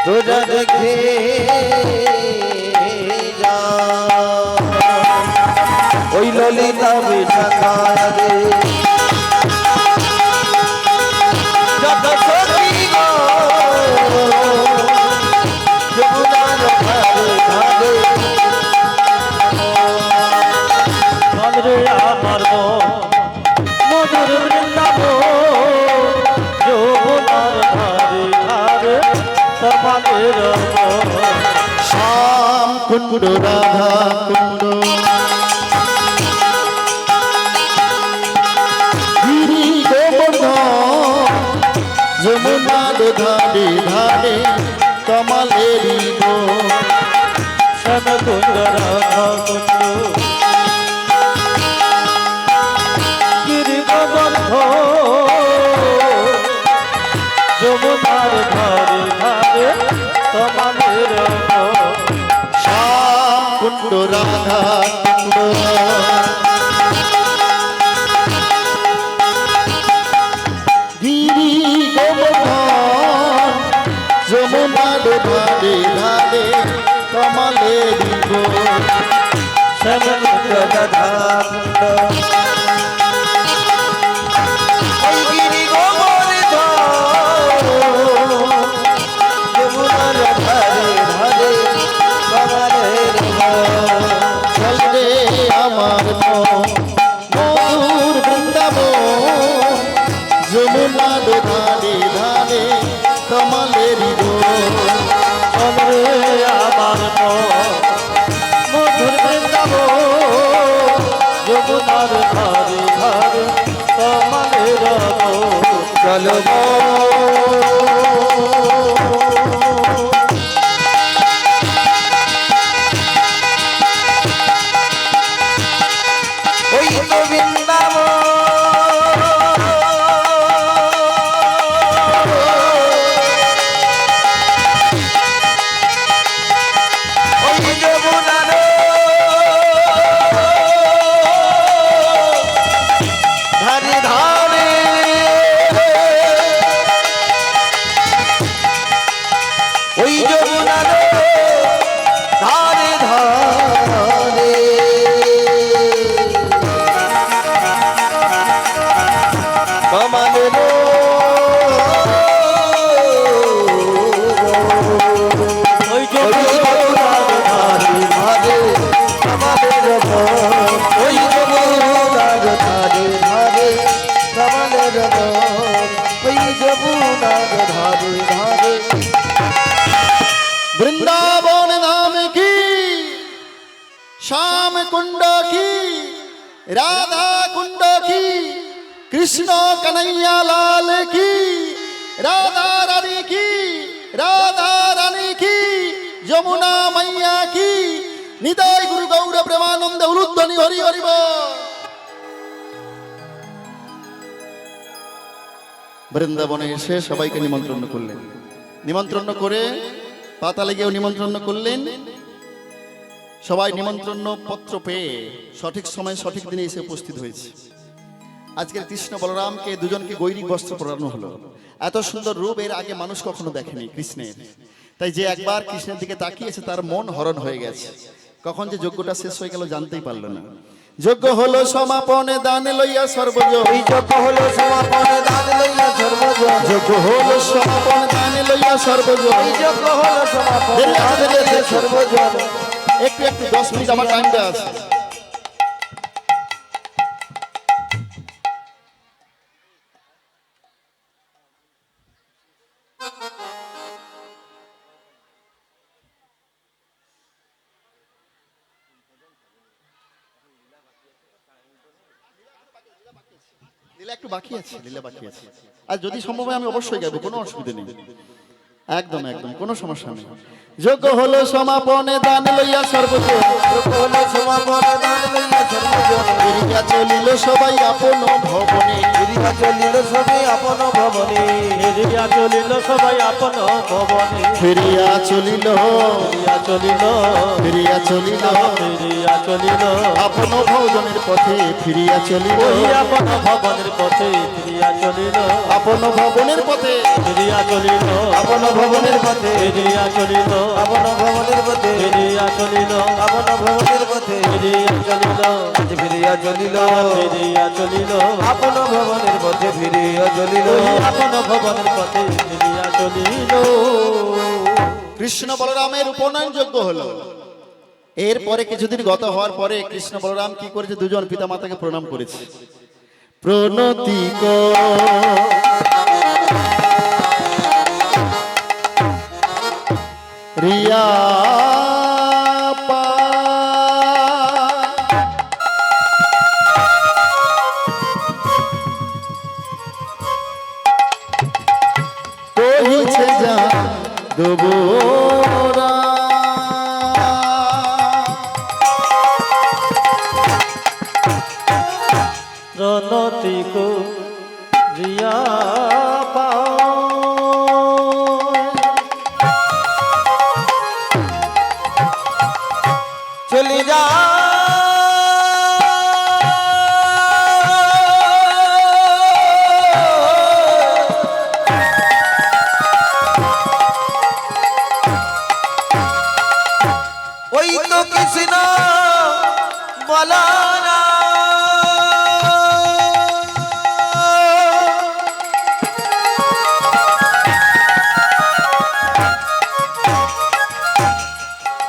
তোরা দেখে যা ওই ললিতা বিশাখা রে যত সখী গো যমুনার ধারে ধারে চল রে আমার মন মধুর বৃন্দাবন যমুনার ধারে ধারে কমলের বন। শ্যাম কুণ্ড রাধা কুণ্ড গিরি গোবর্ধন যমুনার ধারে ধারে কমলেরি বন। শ্যামকুঞ্জ রাধা কুঞ্জ গিরি গোবর্ধন যমুনার ধারে ধারে কমলের বন। শ্যাম কুণ্ড রাধা কুণ্ড গিরি গোবর্ধন যমুনার ধারে ধারে কমলেরি বন। শ্যামকুঞ্জ রাধাকুণ্ড ওই গিরি গোবর্ধন যমুনার ধারে ধারে কমলের বন। চল রে আমার মন মধুর বৃন্দাবন যমুনার ধারে ধারে কমলেরি বন। চল রে আমার আমার মধুর বৃন্দাবন যমুনার ধারে ধারে কমলের চলো ওই তো বৃন্দাবন ওই যমুনার ধারে ধারে ওই যমুনার ধারে ধারে কমলের ওই যমুনার ধারে ধারে কমলের ওই যমুনার ধারে ধারে কমলের ওই যমুনার ধারে ধারে वृंदावन नाम की श्याम कुंड की राधा कुंड की कृष्ण कन्हैया लाल की राधा रानी की यमुना मैया की निताय गुरु गौर प्रेमानंद उलुध्वनि हरि हरि बोल। বৃন্দাবনে এসে সবাইকে নিমন্ত্রণ করলেন, নিমন্ত্রণ করে পাতালে গিয়েও নিমন্ত্রণ করলেন। সবাই নিমন্ত্রণ পত্র পেয়ে সঠিক সময় সঠিক দিনে এসে উপস্থিত হয়েছে। আজকের কৃষ্ণ বলরামকে দুজনকে গৈরিক বস্ত্র পরানো হলো। এত সুন্দর রূপ এর আগে মানুষ কখনো দেখেনি কৃষ্ণের। তাই যে একবার কৃষ্ণের দিকে তাকিয়েছে তার মন হরণ হয়ে গেছে। কখন যে যজ্ঞটা শেষ হয়ে গেল জানতেই পারল না। যজ্ঞ হলো সমাপনে দান লইয়া সর্বজন, এই যজ্ঞ হলো সমাপনে দান লইয়া সর্বজন, যজ্ঞ হলো সমাপনে দান লইয়া সর্বজন। এই যজ্ঞ হলো সমাপনে দান লইয়া সর্বজন। একটু 10 মিনিট আমার টাইম দেওয়া আছে। লীলা একটু বাকি আছে, লীলা বাকি আছে। আর যদি সম্ভব হয় আমি অবশ্যই গাইবো, কোনো অসুবিধা নেই। একদম একদম কোনো সমস্যা নেই। যজ্ঞ হলো সমাপনে দান লইয়া সর্বজন, যজ্ঞ হলো সমাপনে দান লইয়া সর্বজন। ফিরিয়া চলিল সবাই আপন ভবনে, ফিরিয়া চলিল সবাই আপন ভবনে, ফিরিয়া চলিল সবাই আপন ভবনে, ফিরিয়া চলিল ফিরিয়া চলিল ফিরিয়া চলিল ফিরিয়া চলিল আপন ভোজনের পথে, ফিরিয়া চলিল ওই আপন ভবনের পথে ফিরিয়া চলিল, আপন ভবনের পথে, ফিরিয়া চলিল আপন ভবনের পথে, ফিরিয়া চলিল আপন ভবনের পথে, ফিরিয়া চলিল আপন ভবনের পথে, ফিরিয়া চলিল ফিরিয়া চলিল ফিরিয়া চলিল আপন ভবনের পথে, ফিরিয়া চলিল ওই আপন ভবনের পথে ফিরিয়া চলিল। কৃষ্ণ বলরামের উপনয়ন যজ্ঞ হলো। এরপরে কিছুদিন গত হওয়ার পরে কৃষ্ণ বলরাম কি করেছে, দুজন পিতা মাতাকে প্রণাম করেছে। প্রণতি রিয়া কহিছে যা দেবরা, প্রণতি কো রিয়া পাও চলে যা ওই তো কৃষ্ণ বলা না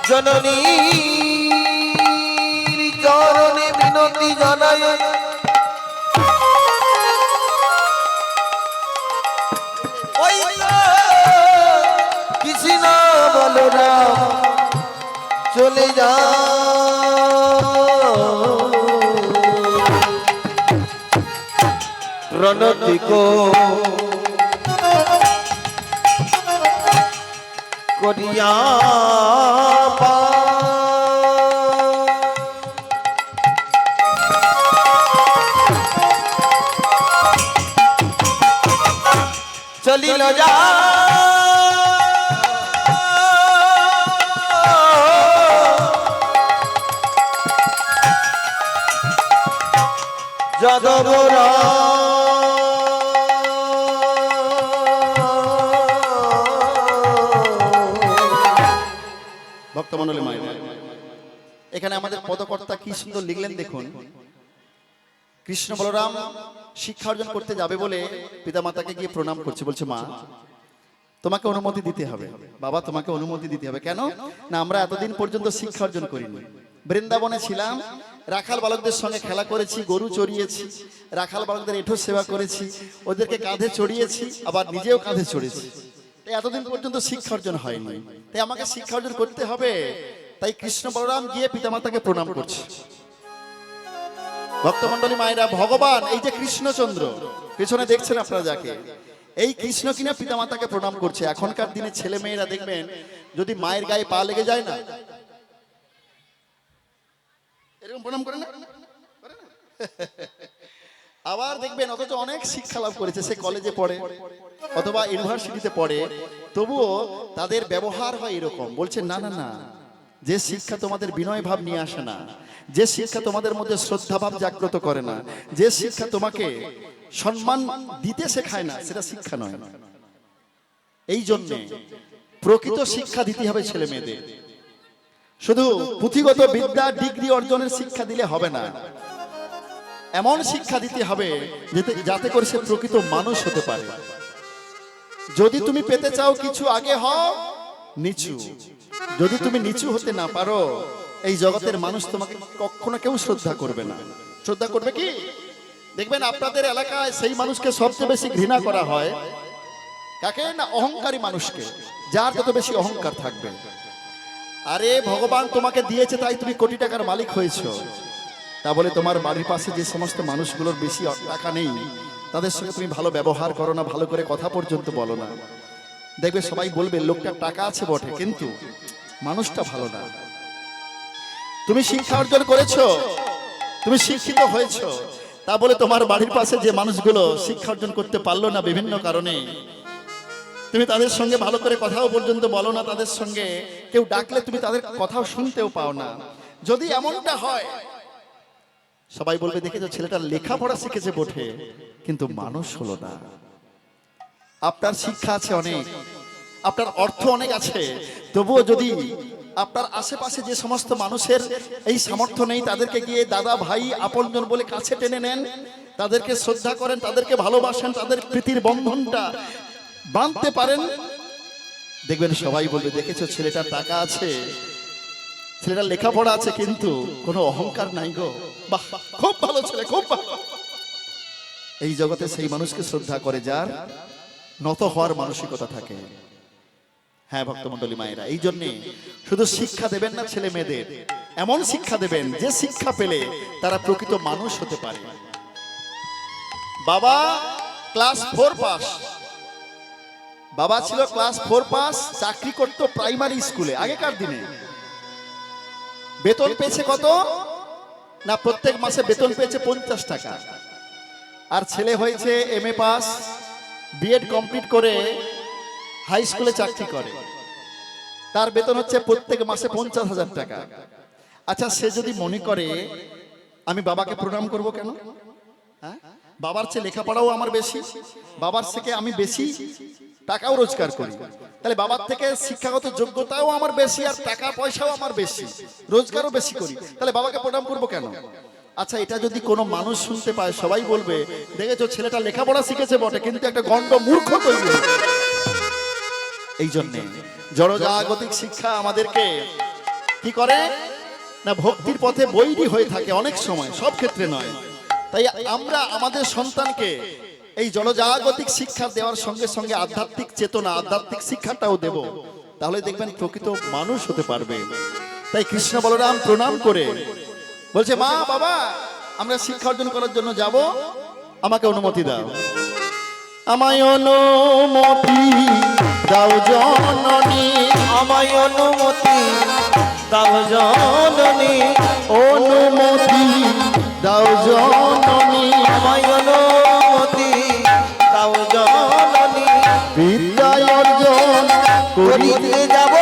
জননী চরণে মিনতি জানায় ওই কৃষ্ণ বলরাম চলে যা রণদিকো করিয়া পা চলিল যা যাদবরা ভক্তমণ্ডলী মায়ের, এখানে আমাদের পদকর্তা কি সুন্দর লিখলেন দেখুন। কৃষ্ণ বলরাম শিক্ষা অর্জন করতে যাবে বলে পিতামাতাকে গিয়ে প্রণাম করছে, বলছে মা তোমাকে অনুমতি দিতে হবে, বাবা তোমাকে অনুমতি দিতে হবে। কেন না, আমরা এতদিন পর্যন্ত শিক্ষা অর্জন করিনি, বৃন্দাবনে ছিলাম, রাখাল বালকদের সঙ্গে খেলা করেছি, গরু চড়িয়েছি, রাখাল বালকদের এঁঠো সেবা করেছি, ওদেরকে কাঁধে চড়িয়েছি, আবার নিজেও কাঁধে চড়েছি। তাই এতদিন পর্যন্ত শিক্ষা অর্জন হয়নি, তাই আমাকে শিক্ষা অর্জন করতে হবে। তাই কৃষ্ণ বলরাম গিয়ে পিতামাতাকে প্রণাম করছে। ভক্তমণ্ডলী মায়েরা, ভগবান এই যে কৃষ্ণচন্দ্র পেছনে দেখছেন আপনারা যাকে, এই কৃষ্ণ কিনা পিতামাতাকে প্রণাম করছে। এখনকার দিনে ছেলে মেয়েরা দেখবেন যদি মায়ের গায়ে পা লেগে যায় না, এরকম প্রণাম করে না, আবার দেখবেন অথচ অনেক শিক্ষা লাভ করেছে, সে কলেজে পড়ে অথবা ইউনিভার্সিটিতে পড়ে, তবুও তাদের ব্যবহার হয় এরকম। বলছে না না না, যে শিক্ষা তোমাদের বিনয় ভাব নিয়ে আসে না, যে শিক্ষা তোমাদের মধ্যে শ্রদ্ধা ভাব জাগ্রত করে না, যে শিক্ষা তোমাকে সম্মান দিতে শেখায় না, সেটা শিক্ষা নয়। এই জন্যে প্রকৃত শিক্ষা দিতে হবে ছেলে মেয়েদের। শুধু পুঁথিগত বিদ্যা ডিগ্রি অর্জনের শিক্ষা দিলে হবে না, এমন শিক্ষা দিতে হবে যাতে করে সে প্রকৃত মানুষ হতে পারে। যদি তুমি পেতে চাও কিছু, আগে হও নিচু। যদি তুমি নিচু হতে না পারো, এই জগতের মানুষ তোমাকে কখনো কেউ শ্রদ্ধা করবে না। শ্রদ্ধা করবে কি? দেখবেন আপনাদের এলাকায় সেই মানুষকে সবচেয়ে বেশি ঘৃণা করা হয় কাকে না, অহংকারী মানুষকে, যার যত বেশি অহংকার থাকবে। আরে ভগবান তোমাকে দিয়েছে তাই তুমি কোটি টাকার মালিক হয়েছো, তা বলে তোমার বাড়ির পাশে যে সমস্ত মানুষগুলোর বেশি টাকা নেই তাদের সঙ্গে তুমি ভালো ব্যবহার করো না, ভালো করে কথা পর্যন্ত বলো না। দেখবে সবাই বলবে লোকটার টাকা আছে বটে, কিন্তু মানুষটা ভালো না। তুমি শিক্ষা অর্জন করেছো, তুমি শিক্ষিত হয়েছো, তা বলে তোমার বাড়ির পাশে যে মানুষগুলো শিক্ষা অর্জন করতে পারলো না বিভিন্ন কারণে, তুমি তাদের সঙ্গে ভালো করে কথাও পর্যন্ত বলো না, তাদের সঙ্গে কেউ ডাকলে তুমি তাদের কথাও শুনতেও পাও না। যদি এমনটা হয়, সবাই বলবে দেখেছো ছেলেটা লেখাপড়া শিখেছে বটে, কিন্তু মানুষ হলো না। আপনার শিক্ষা আছে অনেক, আপনার অর্থ অনেক আছে, তবুও যদি আপনার আশেপাশে যে সমস্ত মানুষের এই সামর্থ্য নেই, তাদেরকে গিয়ে দাদা ভাই আপনজন বলে কাছে টেনে নেন, তাদেরকে শ্রদ্ধা করেন, তাদেরকে ভালোবাসেন, তাদের প্রীতির বন্ধনটা বাঁধতে পারেন, দেখবেন সবাই বলবে দেখেছো ছেলেটার টাকা আছে, ছেলেটার লেখাপড়া আছে, কিন্তু কোনো অহংকার নাই গো, বাহ খুব ভালো ছেলে, খুব ভালো। এই জগতে সেই মানুষকে শ্রদ্ধা করে যার নত হওয়ার মানসিকতা থাকে। হ্যাঁ ভক্তমণ্ডলী মায়েরা, এই জন্যে শুধু শিক্ষা দেবেন না ছেলে মেয়েদের, এমন শিক্ষা দেবেন যে শিক্ষা পেলে তারা প্রকৃত মানুষ হতে পারে। বাবা ক্লাস 4 পাস, বাবা ছিল ক্লাস 4 পাস, চাকরি করতো প্রাইমারি স্কুলে। আগেকার দিনে বেতন পেয়েছে কত না, প্রত্যেক মাসে বেতন পেয়েছে 50 টাকা। আর ছেলে হয়েছে এমএ পাস, বিএড কমপ্লিট করে হাই স্কুলে চাকরি করে, তার বেতন হচ্ছে প্রত্যেক মাসে 50,000 টাকা। আচ্ছা, সে যদি মনে করে আমি বাবাকে প্রণাম করব কেন, হ্যাঁ বাবার চেয়ে লেখাপড়াও আমার বেশি, বাবার থেকে আমি বেশি টাকাও রোজগার করি, তাহলে বাবার থেকে শিক্ষাগত যোগ্যতাও আমার বেশি, আর টাকা পয়সাও আমার বেশি, রোজগারও বেশি করি, তাহলে বাবাকে প্রণাম করব কেন? আচ্ছা, এটা যদি কোনো মানুষ শুনতে পায়, সবাই বলবে দেখেছো ছেলেটা লেখাপড়া শিখেছে বটে, কিন্তু একটা গণ্ড মূর্খ তৈরি হয়েছে। এই জন্যে জড়জাগতিক শিক্ষা আমাদেরকে কি করে না, ভক্তির পথে বৈরী হয়ে থাকে অনেক সময়, সব ক্ষেত্রে নয়। তাই আমরা আমাদের সন্তানকে এই জড়জাগতিক শিক্ষা দেওয়ার সঙ্গে সঙ্গে আধ্যাত্মিক চেতনা, আধ্যাত্মিক শিক্ষাটাও দেব, তাহলে দেখবেন প্রকৃত মানুষ হতে পারবে। তাই কৃষ্ণ বলরাম প্রণাম করে বলছে, মা বাবা আমরা শিক্ষা অর্জন করার জন্য যাব, আমাকে অনুমতি দাও। আমায় অনুমতি দাও জননী, আমায় অনুমতি দাও জননী, অনুমতি দাও জননী, আমায় অনুমতি দাও জননী, বিদ্যায় অর্জন করি করিতে যাব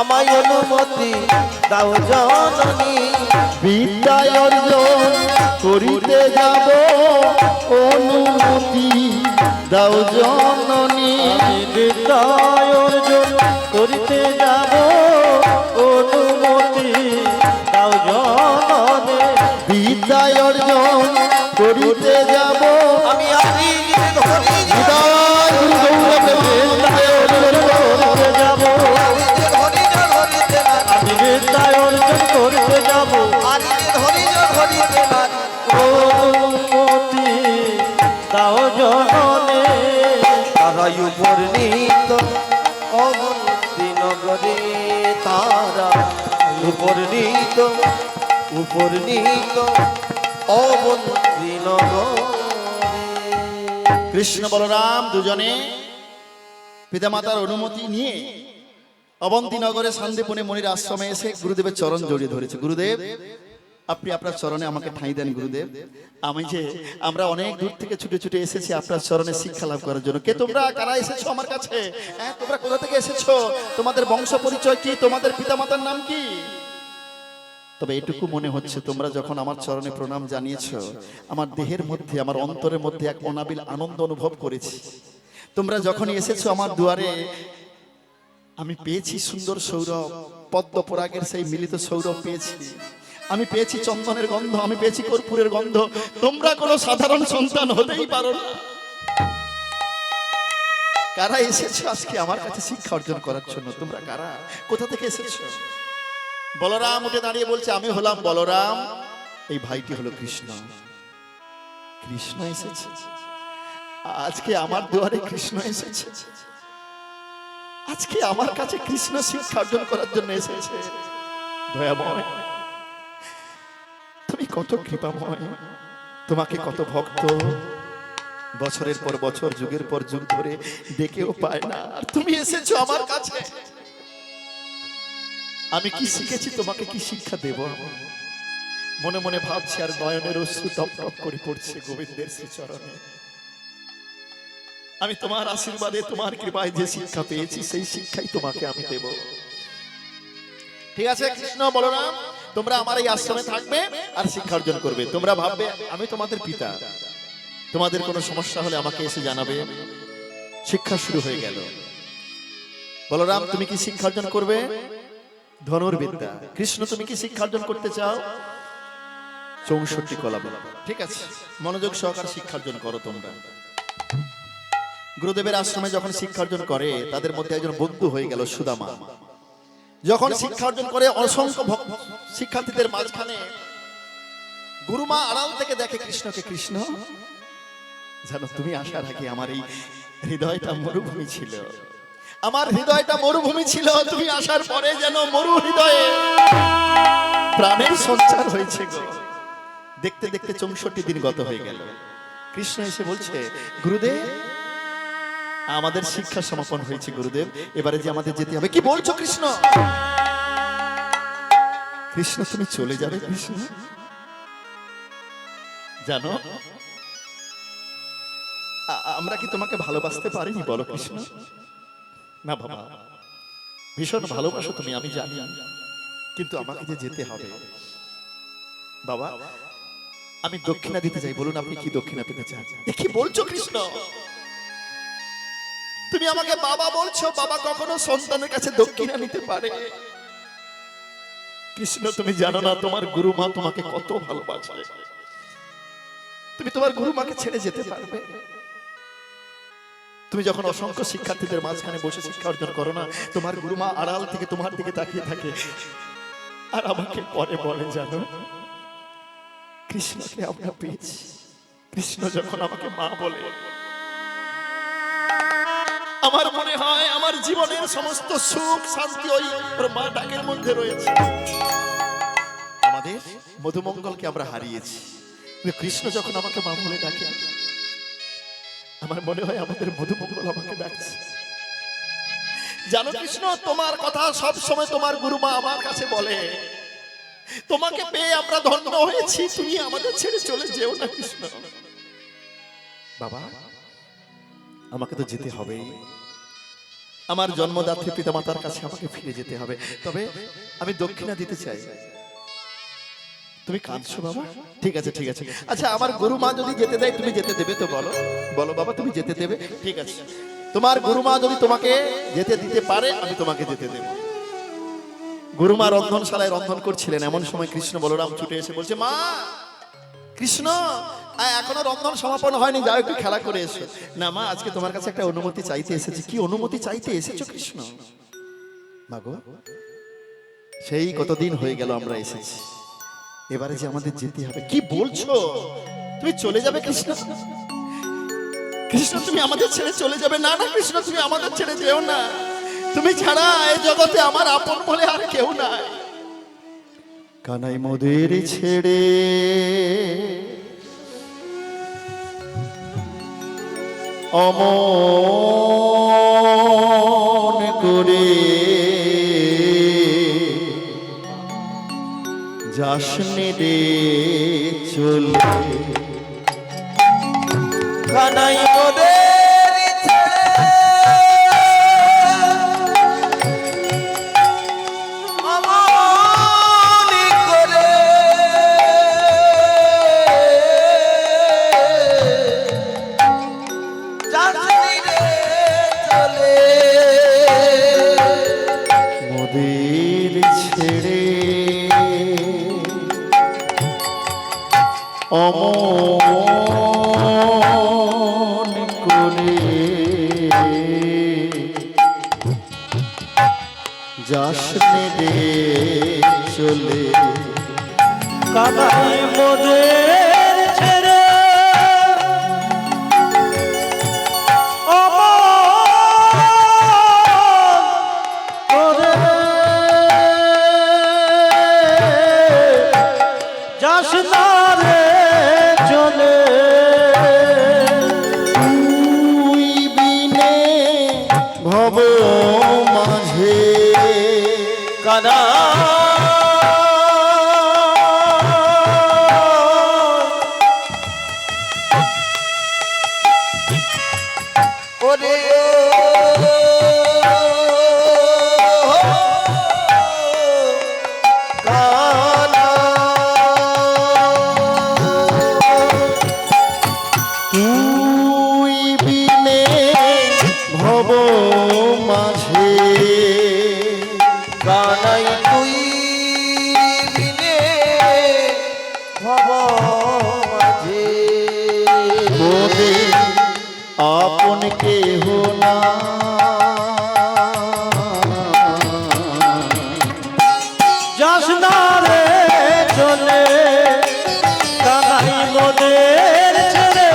আমায় অনুমতি দাও জননী, বিদ্যায় অর্জন করিতে যাব, অনুমতি দাও জননী, বিদ্যায় অর্জন করিতে যাব অনুমতি দাও জননী, বিদ্যায় অর্জন করিতে যাব। আমি আদি ধরি বিদায় গুরু গৌরবে বিদ্যায় অর্জন করতে যাব, আমি বিদ্যায় অর্জন করতে যাব, অনুমতি দাও জননী। তারাই উপর্ণীত অবন্তী নগরে, তারা উপর্ণীত অবন্তী নগরে। কৃষ্ণ বলরাম দুজনে পিতামাতার অনুমতি নিয়ে অবন্তীনগরে শান্তিপুনে মনির আশ্রমে এসে গুরুদেবের চরণ জড়িয়ে ধরেছে। গুরুদেব আপনি আপনার চরণে আমাকে ঠাঁই দেন গুরুদেব। আমরা অনেক দূর থেকে ছুটে ছুটে এসেছি আপনার চরণে শিক্ষা লাভ করার জন্য। কে তোমরা, কারা এসেছো আমার কাছে? হ্যাঁ, তোমরা কোথা থেকে এসেছো? তোমাদের বংশ পরিচয় কি? তোমাদের পিতামাতার নাম কি? তবে এটুকু মনে হচ্ছে, তোমরা যখন আমার চরণে প্রণাম জানিয়েছো, আমার দেহের মধ্যে, আমার অন্তরের মধ্যে এক অনাবিল আনন্দ অনুভব করেছি। তোমরা যখনই এসেছো আমার দুয়ারে, আমি পেয়েছি সুন্দর সৌরভ, পদ্ম পরাগের সেই মিলিত সৌরভ পেয়েছি। আমি পেয়েছি চন্দনের গন্ধ, আমি পেয়েছি কর্পূরের গন্ধ। তোমরা কোনো সাধারণ সন্তান হতেই পারো না। কারা এসেছো আজকে আমার কাছে শিক্ষা অর্জন করার জন্য? তোমরা কারা, কোথা থেকে এসেছো? বলরাম উঠে দাঁড়িয়ে বলছে, আমি হলাম বলরাম, এই ভাইটি হলো কৃষ্ণ। কৃষ্ণ এসেছে আজকে আমার দুয়ারে, কৃষ্ণ এসেছে আজকে আমার কাছে, কৃষ্ণ শিক্ষা অর্জন করার জন্য এসেছে। দয়াময়, তুমি কত কৃপাময়, তোমাকে কত ভক্ত বছরের পর বছর, যুগের পর যুগ ধরে ডেকেও পায় না, আর তুমি এসেছো আমার কাছে। আমি কি শিখেছি, তোমাকে কি শিক্ষা দেব? মনে মনে ভাবছি, আর নয়নের অশ্রু টপ টপ করে পড়ছে গোবিন্দের শ্রীচরণে। আমি তোমার আশীর্বাদে, তোমার কৃপায় যে শিক্ষা পেয়েছি, সেই শিক্ষাই তোমাকে আমি দেব। ঠিক আছে কৃষ্ণ বলরাম, তোমরা আমার এই আশ্রমে থাকবে আর শিক্ষা অর্জন করবে। তোমরা ভাববে আমি তোমাদের পিতা, তোমাদের কোনো সমস্যা হলে আমাকে এসে জানাবে। শিক্ষা শুরু হয়ে গেল। বলরাম তুমি কি শিক্ষা অর্জন করবে? ধনুর্বিদ্যা। কৃষ্ণ তুমি কি শিক্ষা অর্জন করতে চাও? 64 কলা বলা। ঠিক আছে, মনোযোগ সহকারে শিক্ষা অর্জন করো তোমরা। গুরুদেবের আশ্রমে যখন শিক্ষা অর্জন করে, তাদের মধ্যে একজন বন্ধু হয়ে গেল সুদামা। যখন শিক্ষা অর্জন করে, অসংখ্য শিক্ষার্থীদের মাঝখানে গুরুমা আড়াল থেকে দেখে কৃষ্ণকে। কৃষ্ণ জানো, তুমি আসার আগে আমার এই হৃদয়টা মরুভূমি ছিল, আমার হৃদয়টা মরুভূমি ছিল। তুমি আসার পরে যেন মরু হৃদয়ে প্রাণের সঞ্চার হয়েছে গো। দেখতে দেখতে 64 দিন গত হয়ে গেল। কৃষ্ণ এসে বলছে, গুরুদেব আমাদের শিক্ষা সমাপন হয়েছে গুরুদেব, এবারে যে আমাদের যেতে হবে। কি বলছো কৃষ্ণ? কৃষ্ণ তুমি চলে যাবে কৃষ্ণ? জানো আমরা কি তোমাকে ভালোবাসতে পারিনি বলো কৃষ্ণ? না বাবা, ভীষণ ভালোবাসো তুমি, আমি জানি, কিন্তু আমাকে যে যেতে হবে। বাবা আমি দক্ষিণা দিতে চাই, বলুন আপনি কি দক্ষিণা পেতে চান? কি বলছো কৃষ্ণ? তুমি আমাকে বাবা বলছো, বাবা কখনো সন্তানের কাছে দক্ষিণা নিতে পারে? কৃষ্ণ তুমি জানো না তোমার গুরুমা তোমাকে কত ভালোবাসে। তুমি তোমার গুরুমাকে ছেড়ে যেতে পারবে? তুমি যখন অসংখ্য শিক্ষার্থীদের মাঝখানে বসে শিক্ষা অর্জন করো না, তোমার গুরুমা আড়াল থেকে তোমার দিকে তাকিয়ে থাকে, আর আমাকে পরে বলে জানো কৃষ্ণকে আমরা পেয়েছি। কৃষ্ণ যখন আমাকে মা বলে, আমার মনে হয় আমার জীবনের সমস্ত সুখ শান্তি ওই ওর মা ডাকের মধ্যে রয়েছে। আমাদের মধুমঙ্গলকে আমরা হারিয়েছি, কিন্তু কৃষ্ণ যখন আমাকে মা বলে ডাকে, আমার মনে হয় আমাদের মধুমঙ্গল আমাকে ডাকছে। জানো কৃষ্ণ, তোমার কথা সব সময় তোমার গুরুমা আমার কাছে বলে, তোমাকে পেয়ে আমরা ধন্য হয়েছি, তুমি আমাদের ছেড়ে চলে যেও না কৃষ্ণ। বাবা, আমাকে তো যেতে হবে, আমার জন্মদাত্রী পিতামাতার কাছে আমাকে ফিরে যেতে হবে। তবে আমি দক্ষিণা দিতে চাই। তুমি কাঁদছো বাবা? ঠিক আছে ঠিক আছে। আচ্ছা, আমার গুরুমা যদি যেতে দেয় তুমি যেতে দেবে তো? বলো বলো বাবা, তুমি যেতে দেবে? ঠিক আছে, তোমার গুরুমা যদি তোমাকে যেতে দিতে পারে আমি তোমাকে যেতে দেব। গুরুমা রন্ধনশালায় রন্ধন করছিলেন, এমন সময় কৃষ্ণ বলরাম ছুটে এসে বলছে, মা কৃষ্ণ, এখনো রন্ধন সমাপন হয়নি, যাও একটু খেলা করে এসো। না মা, আজকে তোমার কাছে একটা অনুমতি চাইতে এসেছি। কি অনুমতি চাইতে এসেছো কৃষ্ণ? মাগো, সেই কতদিন হয়ে গেল আমরা এসেছি, এবারে যে আমাদের যেতে হবে। কি বলছো? তুমি চলে যাবে কৃষ্ণ? কৃষ্ণ, তুমি আমাদের ছেড়ে চলে যাবে? না না কৃষ্ণ, তুমি আমাদের ছেড়ে যেও না। তুমি ছাড়া এই জগতে আমার আপন বলে আর কেউ নাই। কানাই মোদের ছেড়ে অমন করে যাসনে রে চলে। কানাই মোদের ছেড়ে অমন করে যাসনি রে চলে। মোদের ছেড়ে অমন করে যাসনে রে চলে। কানাই মোদের ছেড়ে অমন করে যাস না রে চলে। তুই বিনে ভব মাঝে কানা ওরে কানা তুই বিনে ভব মাঝে কানাই তুই বিনে ভব মাঝে মোদে আপন কেহ না। যাস না রে চলে। কানাই মোদের ছেড়ে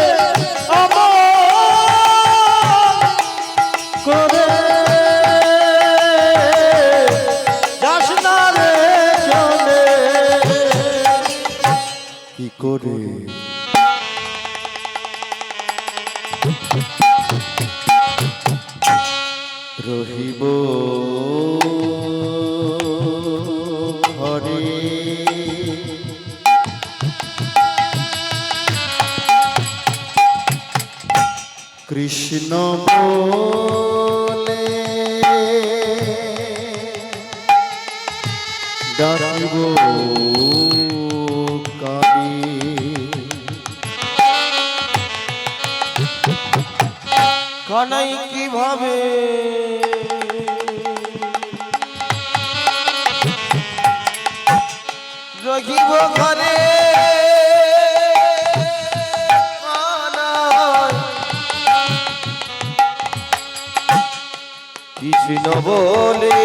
অমন করে যাস না রে চলে। কি করে রহিব ঘরে কৃষ্ণ বলে ডাকিব কারে। কানাই কিভাবে রহিব ঘরে কানাই কিছু ন বলে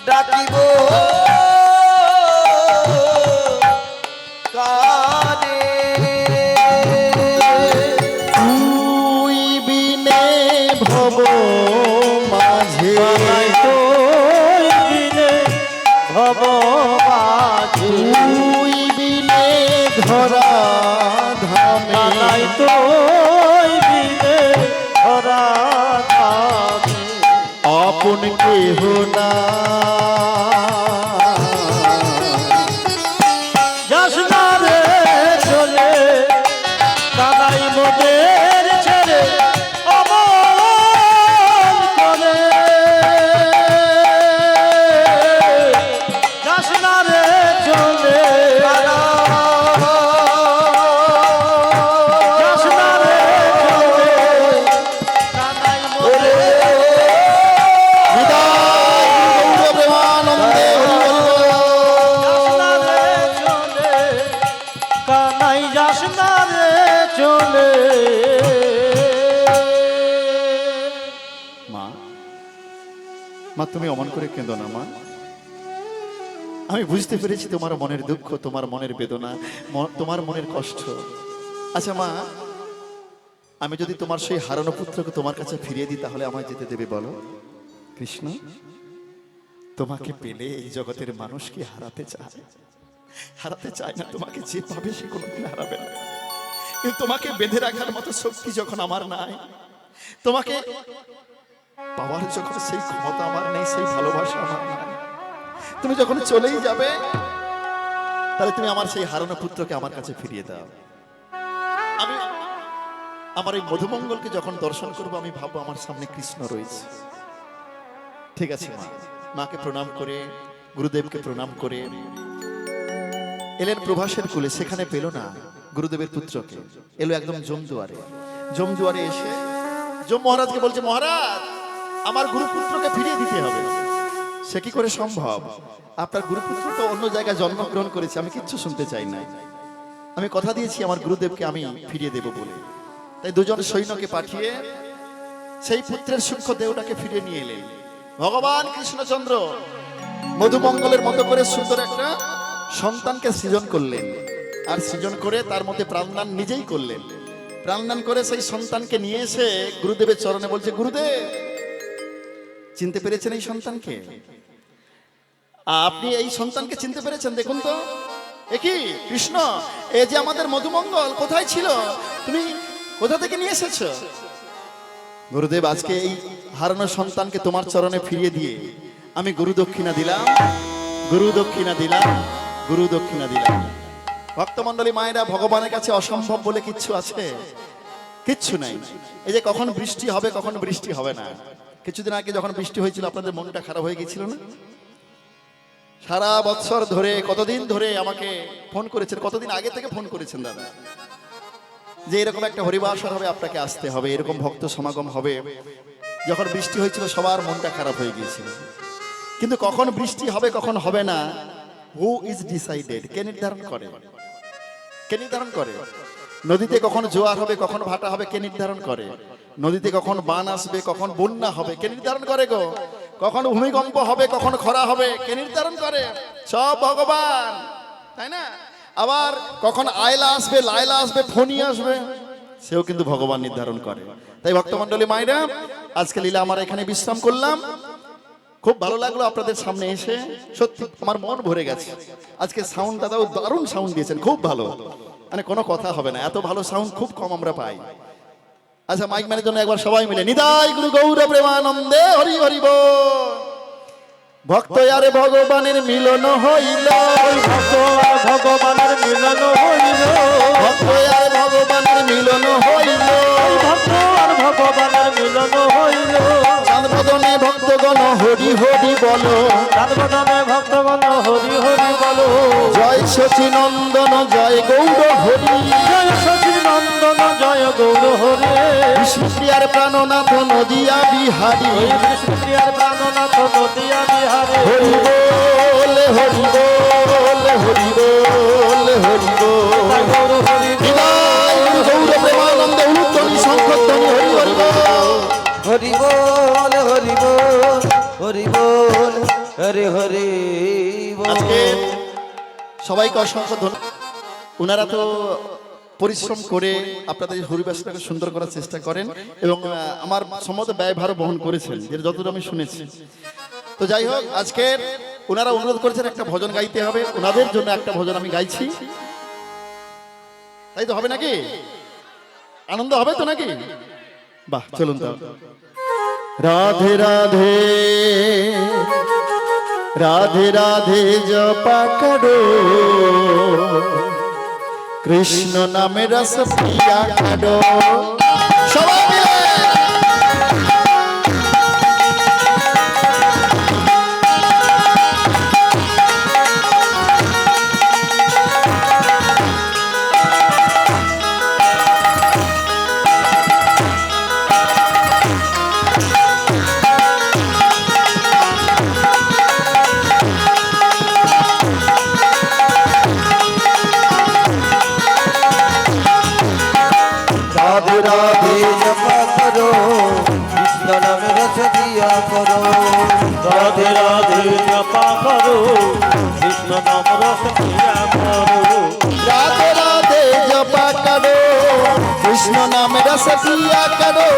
ডাকিব যাস না রে চলে কানাই মোদের ছেড়ে অমন করে যাস না রে চলে যাস না রে চলে কানাই মোদের প্রেমানন্দে হরি হরি কানাই যাস না রে চলে মা, মা তুমি অমন করে কেঁদো না মা। আমি বুঝতে পেরেছি তোমার মনের দুঃখ, তোমার মনের বেদনা, তোমার মনের কষ্ট। আচ্ছা মা, আমি যদি তোমার সেই হারানো পুত্রকে তোমার কাছে ফিরিয়ে দিই তাহলে আমায় যেতে দেবে বলো? কৃষ্ণ, তোমাকে পেলে এই জগতের মানুষ কি হারাতে চায়? হারাতে চায় না। তোমাকে যে পাবে সে কোনোদিন হারাবে না। কিন্তু তোমাকে বেঁধে রাখার মতো শক্তি যখন আমার নাই, তোমাকে পাওয়ার যখন সেই ক্ষমতা আমার নেই, সেই ভালোবাসা আমার নাই, তুমি যখন চলেই যাবে তাহলে তুমি আমার সেই হারানো পুত্রকে আমার কাছে ফিরিয়ে দাও। আমি আমার এই মধুমঙ্গলকে যখন দর্শন করব আমি ভাববো আমার সামনে কৃষ্ণ রয়েছে। ঠিক আছে মা। মাকে প্রণাম করে, গুরুদেবকে প্রণাম করে এলেন প্রভাসের কুলে। সেখানে পেল না গুরুদেবের পুত্রকে, এলো একদম জমদুয়ারে। জমদুয়ারে এসে যম মহারাজকে বলছে, মহারাজ আমার গুরুপুত্রকে ফিরিয়ে দিতে হবে। সে কি করে সম্ভব? আপনার গুরুপুত্র তো অন্য জায়গায় জন্মগ্রহণ করেছে, আমি কিচ্ছু শুনতে চাই না। আমি কথা দিয়েছি আমার গুরুদেবকে আমি ফিরিয়ে দেব বলে। তাই দুজন সৈন্যকে পাঠিয়ে সেই পুত্রের সূক্ষ্ম দেহটাকে ফিরিয়ে নিয়ে এলেন। ভগবান কৃষ্ণচন্দ্র মধুমঙ্গলের মতো করে সুন্দর একটা সন্তানকে সৃজন করলেন, আর সৃজন করে তার মধ্যে প্রাণদান নিজেই করলেন। প্রাণদান করে সেই সন্তানকে নিয়ে এসে গুরুদেবের চরণে বলছে, গুরুদেব চিনতে পেরেছেন এই সন্তানকে? আপনি এই সন্তানকে চিনতে পেরেছেন? দেখুন তো, একই কৃষ্ণ, এ যে আমাদের মধুমঙ্গল, কোথায় ছিল? তুমি কোথা থেকে নিয়ে এসেছো? গুরুদেব, আজকে এই হারানো সন্তানকে তোমার চরণে ফিরিয়ে দিয়ে আমি গুরু দক্ষিণা দিলাম, গুরু দক্ষিণা দিলাম, গুরু দক্ষিণা দিলাম। ভক্তমণ্ডলী মায়েরা, ভগবানের কাছে অসম্ভব বলে কিচ্ছু আছে? কিচ্ছু নাই। এই যে কখন বৃষ্টি হবে, কখন বৃষ্টি হবে না। কিছুদিন আগে যখন বৃষ্টি হয়েছিল আপনাদের মনটা খারাপ হয়ে গেছিল না? সারা বছর ধরে, কতদিন ধরে আমাকে ফোন করেছেন, কতদিন আগে থেকে ফোন করেছেন দাদা, যে এরকম একটা হরিবাসর হবে, আপনাকে আসতে হবে, এরকম ভক্ত সমাগম হবে। যখন বৃষ্টি হয়েছিল সবার মনটা খারাপ হয়ে গিয়েছিল। কিন্তু কখন বৃষ্টি হবে কখন হবে না, হু ইজ ডিসাইডেড? কে নির্ধারণ করে? কে নির্ধারণ করে? নদীতে কখন জোয়ার হবে কখন ভাটা হবে কে নির্ধারণ করে? নদীতে কখন বান আসবে কখন বন্যা হবে কে নির্ধারণ করে গো? কখন ভূমিকম্প হবে কখন খরা হবে কে নির্ধারণ করে? সব ভগবান, তাই না? আবার কখন আয়লা আসবে, লায়লা আসবে, ফণী আসবে, সেও কিন্তু ভগবান নির্ধারণ করে। তাই ভক্তমণ্ডলী মায়েরা, আজকে লীলা আমার এখানে বিশ্রাম করলাম। খুব ভালো লাগলো আপনাদের সামনে এসে, সত্যি আমার মন ভরে গেছে। আজকে সাউন্ড দাদাও দারুণ সাউন্ড দিয়েছেন, খুব ভালো, মানে কোনো কথা হবে না, এত ভালো সাউন্ড খুব কম আমরা পাই। আচ্ছা, মাইক ম্যানের জন্য একবার সবাই মিলে নিতাই গুরু গৌর প্রেমানন্দে হরি হরি বল। ভক্ত আর ভগবানের মিলন হইল, ভক্ত আর ভগবানের মিলন হইল, ভক্ত আর ভগবানের মিলন হইল, ভক্ত আর ভগবানের মিলন হইল। চাঁদ বদনে ভক্তগণ হরি হরি বলো, চাঁদ বদনে ভক্তগণ হরি হরি বলো। জয় সচিনন্দন জয় গৌর হরি, জয় সচিনন্দন জয় গৌর হরি। বিষ্ণুপ্রিয়ার প্রাণনাথ নদিয়া বিহারী, বিষ্ণুপ্রিয়ার প্রাণনাথ নদিয়া বিহারে। হরি বল হরি বল হরি বল হরি বল। জয় গৌর হরি নিতাই গুরু গৌর প্রেমানন্দে উলুধ্বনি শঙ্খধ্বনি হরি হরি বল। হরি বল হরি বল হরি বল হরি হরি বল। আজকে সবাইকে অসংখ্য ধন্যবাদ। ওনারা তো পরিশ্রম করে আপনাদের হরিবাসটাকে সুন্দর করার চেষ্টা করেন এবং আমার সম্মত ব্যয়ভারও বহন করেছেন, যেটা যতদূর আমি শুনেছি। তো যাই হোক, আজকে ওনারা অনুরোধ করেছেন একটা ভজন গাইতে হবে, ওনাদের জন্য একটা ভজন আমি গাইছি। তাই তো হবে নাকি? আনন্দ হবে তো নাকি? বাহ, চলুন তো। রাধে রাধে রাধে রাধে জপা করো কৃষ্ণ নামে রস পিয়া করো সবাই মিলে राधे राधे जपा करो कृष्ण नाम रस दिया करो राधे राधे जपा करो कृष्ण नाम रस पिया करो राधे राधे जपा करो कृष्ण नाम रस पिया करो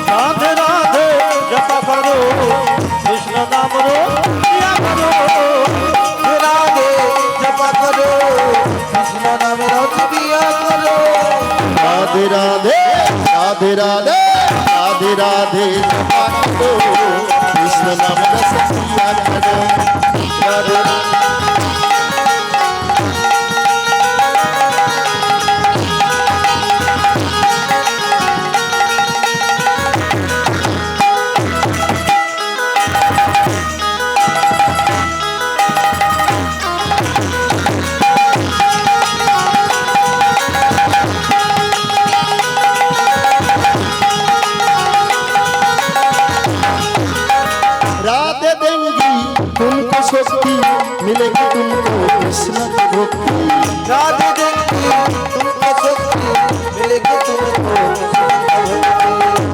राधे राधे जपा करो कृष्ण नाम रस पिया करो राधे जपा करो कृष्ण नाम रस दिया करो राधे राधे राधे राधे राधे राधे जपा करो कृष्ण नाम रस पिया करो राधे राधे देंगी तुमको शक्ति मिलेगी तुमको कृष्ण की भक्ति राधे देंगी तुमको शक्ति मिलेगी तुमको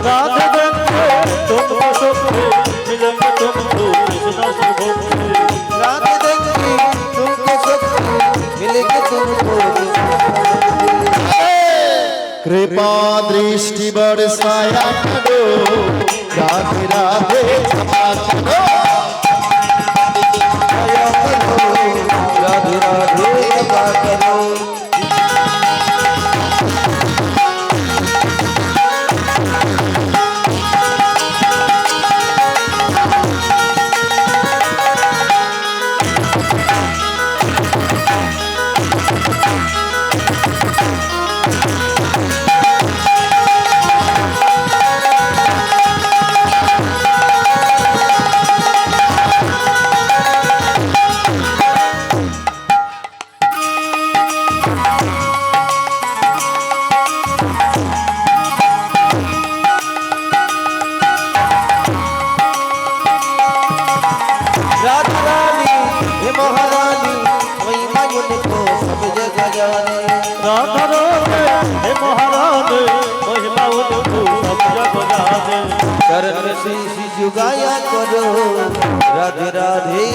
राधे देंगे तुमको शक्ति मिलेंगे तुमको कृष्ण भक्ति राधे देंगी तुमको शक्ति मिलेगी तुमको कृपा दृष्टि बरसाया करो राधे राधे जपा करो दया करो राधे राधे जपा करो राधा रानी हे महारानी वही मायून को सब जगह जाने राधा राधे हे महाराधे महिमा उनको सब जग जाने चरण शीश झुकाया करो राधे राधे